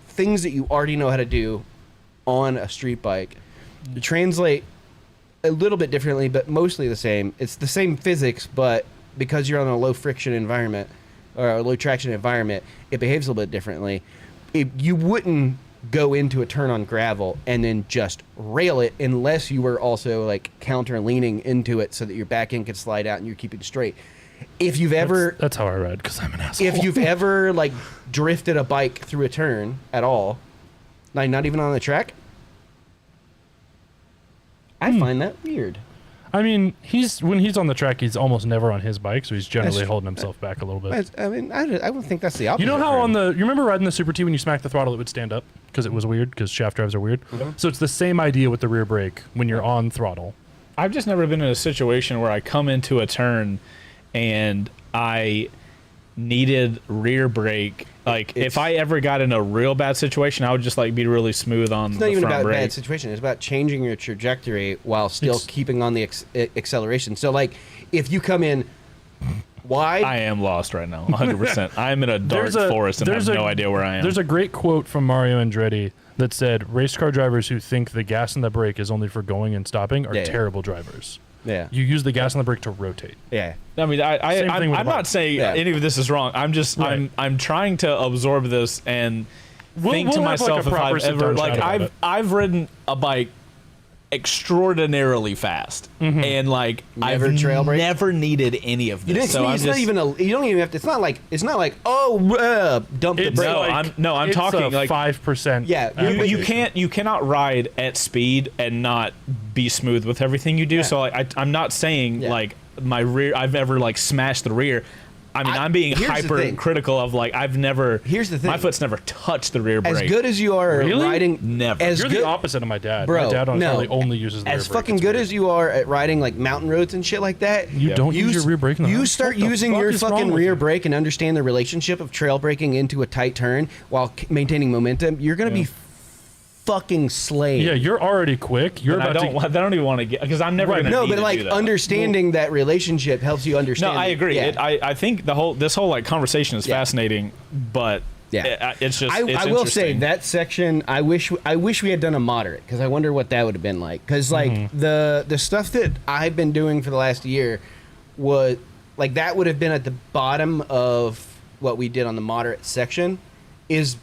things that you already know how to do on a street bike, to translate a little bit differently, but mostly the same. It's the same physics, but because you're on a low friction environment or a low traction environment, it behaves a little bit differently. You wouldn't go into a turn on gravel and then just rail it unless you were also like counter leaning into it so that your back end could slide out and you're keeping straight. If you've ever That's how I ride, because I'm an asshole. if you've ever like drifted a bike through a turn at all, like not even on the track, I find that weird. I mean, when he's on the track, he's almost never on his bike, so he's generally That's- holding himself back a little bit. I mean, I don't think that's the opposite. You know how for him. you remember riding the Super T when you smacked the throttle, it would stand up? Because it was weird, because shaft drives are weird. So it's the same idea with the rear brake when you're on throttle. I've just never been in a situation where I come into a turn and I needed rear brake. Like if I ever got in a real bad situation, I would just like be really smooth on It's the not even front about a brake. bad situation. It's about changing your trajectory while still It's- keeping on the acceleration. So, like, if you come in wide, I am lost right now, 100%. I'm in a dark forest and have no idea where I am. There's a great quote from Mario Andretti that said, race car drivers who think the gas and the brake is only for going and stopping are Yeah. terrible drivers. yeah, You use the gas and the brake to rotate. yeah. I mean, Same thing I'm with the not bike. saying Yeah. any of this is wrong. I'm just Right. I'm trying to absorb this and think we'll to have, like, myself a if proper I've sit-down ever chat like about it. I've ridden a bike extraordinarily fast and like Never I've trail brake? never needed any of You this. didn't. So I'm it's just, not even a. You don't even have to. It's not like. Dump the It's brake. No, like, I'm it's talking a like 5%. Yeah, you cannot ride at speed and not be smooth with everything you do. So like, I'm not saying Yeah. like my rear I've ever like smashed the rear. I mean, I'm being here's the hyper thing. critical of like I've never. Here's the thing. My foot's never touched the rear As brake. good as you are at Really? riding, Never. As You're good, the opposite of my dad. Bro, My dad on no. Charlie only uses the rear as brake. fucking It's good weird. as you are at riding like mountain roads and shit like that. You don't use your rear brake in the You house? start What the using fuck your is wrong fucking with rear you? brake and understand the relationship of trail braking into a tight turn while maintaining momentum. You're gonna be fucking slayed. Yeah, you're already quick. You're And I about don't. to. I don't even want to get because I'm never Right. gonna. No, need but to like do that. understanding that relationship helps you No, understand. I agree. Yeah. I think this whole like conversation is Yeah. fascinating, but Yeah. it's just. I will say interesting. that section. I wish we had done a moderate because I wonder what that would have been like. Because like the stuff that I've been doing for the last year was like that would have been at the bottom of what we did on the moderate section. Is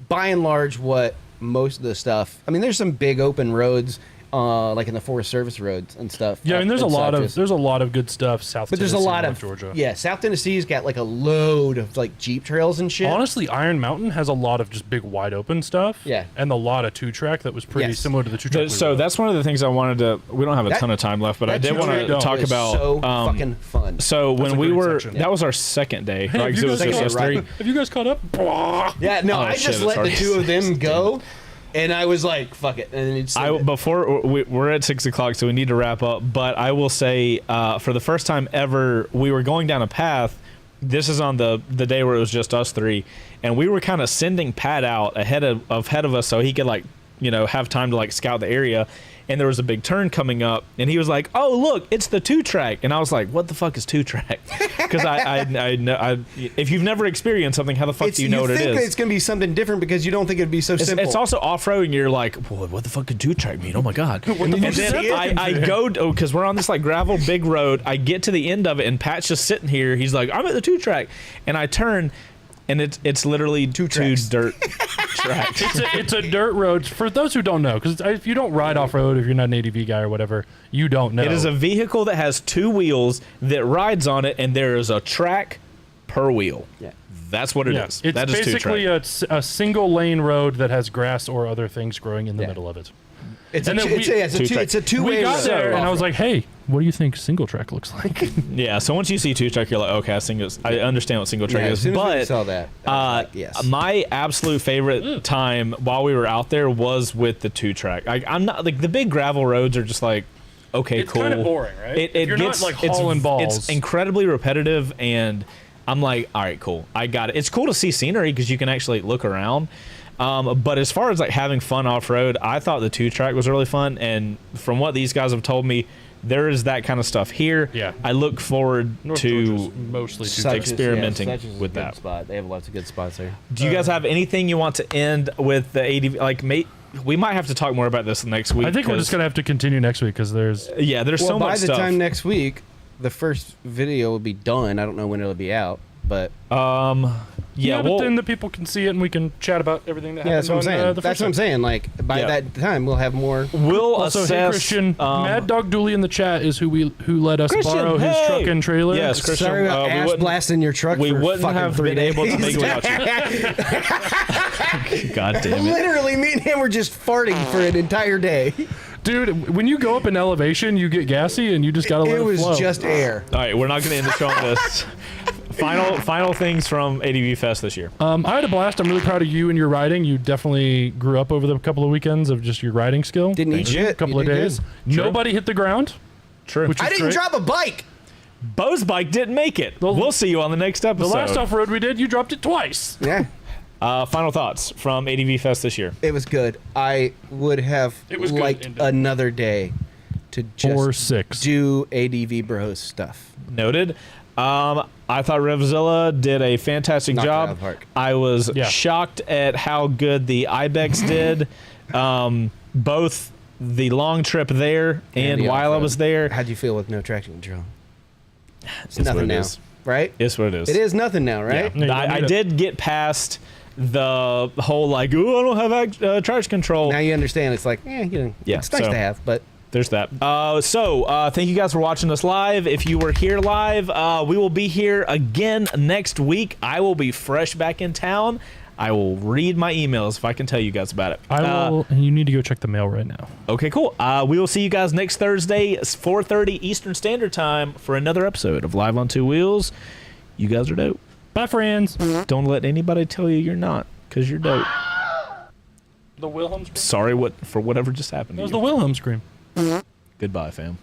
by and large what most of the stuff. I mean, there's some big open roads, like in the Forest Service roads and stuff. Yeah, I mean, there's a and lot such of as- there's a lot of good stuff south. but there's a Tennessee, lot North of Georgia. Yeah, South Tennessee's got like a load of like Jeep trails and shit. Honestly, Iron Mountain has a lot of just big wide open stuff. Yeah. and a lot of two track that was pretty Yes. similar to the two track. So that's one of the things I wanted to. We don't have a That- ton of time left, but I that did want to two-track talk is about. so fucking fun. So when a we great were, section. that was our second day, Hey, right? have 'Cause you it was guys just caught us up? three. Have you guys caught up? Yeah, no, Oh, I shit, just it's let the already two of them go, and I was like, "Fuck it," and then it's Before we're at 6 o'clock, so we need to wrap up. But I will say, for the first time ever, we were going down a path. This is on the day where it was just us three, and we were kind of sending Pat out ahead of us so he could like have time to like scout the area. And there was a big turn coming up, and he was like, "Oh, look, it's the 2-track." And I was like, "What the fuck is 2-track?" Because I know if you've never experienced something, how the fuck do you know what it think is? it's gonna be something different because you don't think it'd be so simple. It's also off-roading. You're like, well, what the fuck could 2-track mean? Oh my god! the And fuck is then that? I go because we're on this like gravel big road. I get to the end of it, and Pat's just sitting here. He's like, "I'm at the 2-track," and I turn, and it's literally two tracks. dirt tracks. It's a dirt road. For those who don't know, because if you don't ride off road, if you're not an ADV guy or whatever, you don't know. It is a vehicle that has 2 wheels that rides on it, and there is a track per wheel. Yeah. That's what it is. It's That is basically 2-track. a single lane road that has grass or other things growing in the Yeah. middle of it. it's and a, then it's a two-way We got road. there, and I was like, "Hey, what do you think single track looks like?" Yeah, so once you see 2-track, you're like, okay, I understand what single track Yeah, is. as soon as we But saw that, I was like, yes. my absolute favorite time while we were out there was with the 2-track. I'm not like the big gravel roads are just like, okay, It's cool. kinda boring, right? It If you're not, gets like, hauling balls. It's incredibly repetitive, and I'm like, all right, cool, I got it. It's cool to see scenery because you can actually look around. But as far as like having fun off road, I thought the 2-track was really fun, and from what these guys have told me, there is that kind of stuff here. Yeah. I look forward North to. Georgia's mostly two Such- track. experimenting Such is a with good that. spot. They have lots of good spots there. Do you guys have anything you want to end with the ADV? Like, we might have to talk more about this next week. I think we're just gonna have to continue next week because there's there's so by much the stuff. time next week, the first video will be done. I don't know when it'll be out, but but well, then the people can see it and we can chat about everything that yeah, that's happened. what I'm saying. The That's first what I'm time. saying. Like by Yeah. that time, we'll have more. we'll Also, assess. hey Christian, Mad Dog Dooley in the chat is who let us Christian, borrow his hey! truck and trailer. Yes, Christian. Sorry about we ass wouldn't- blasting your truck. we for wouldn't fucking have 3 been able to days. make it without God damn it. Literally, me and him were just farting for an entire day. Dude, when you go up in elevation, you get gassy and you just gotta let it It was flow. just air. All right, we're not going to end the show on this. Final things from ADV Fest this year. I had a blast. I'm really proud of you and your riding. You definitely grew up over the couple of weekends of just your riding skill. Didn't eat shit. A couple You of did days. good. Nobody hit the ground. True. Which is I didn't great. drop a bike. Bo's bike didn't make it. The- We'll see you on the next The episode. last off-road we did, you dropped it twice. Yeah, Final thoughts from ADV Fest this year. it was good. I would have It was good, liked indeed. another day to just Or 6. do ADV Bros stuff. Noted. I thought Revzilla did a fantastic Knocked it out job. of the park. I was Yeah. shocked at how good the Ibex did. Both the long trip there and the while I off-road. was there. How'd you feel with no traction control? It's It's what nothing it now, is. right? It's what it is. It is nothing now, right? No, you don't I need it. did get past the whole like, oh, I don't have traction control. Now you understand. It's like, Yeah, it's nice so- to have, but There's that. Thank you guys for watching us live. If you were here live, we will be here again next week. I will be fresh back in town. I will read my emails if I can tell you guys about it. I will. You need to go check the mail right now. Okay, cool. We will see you guys next Thursday, 4:30 Eastern Standard Time, for another episode of Live on Two Wheels. You guys are dope. Bye, friends. Don't let anybody tell you you're not, because you're dope. The Wilhelm scream. Sorry for whatever just happened That to was you. the Wilhelm scream. Goodbye, fam.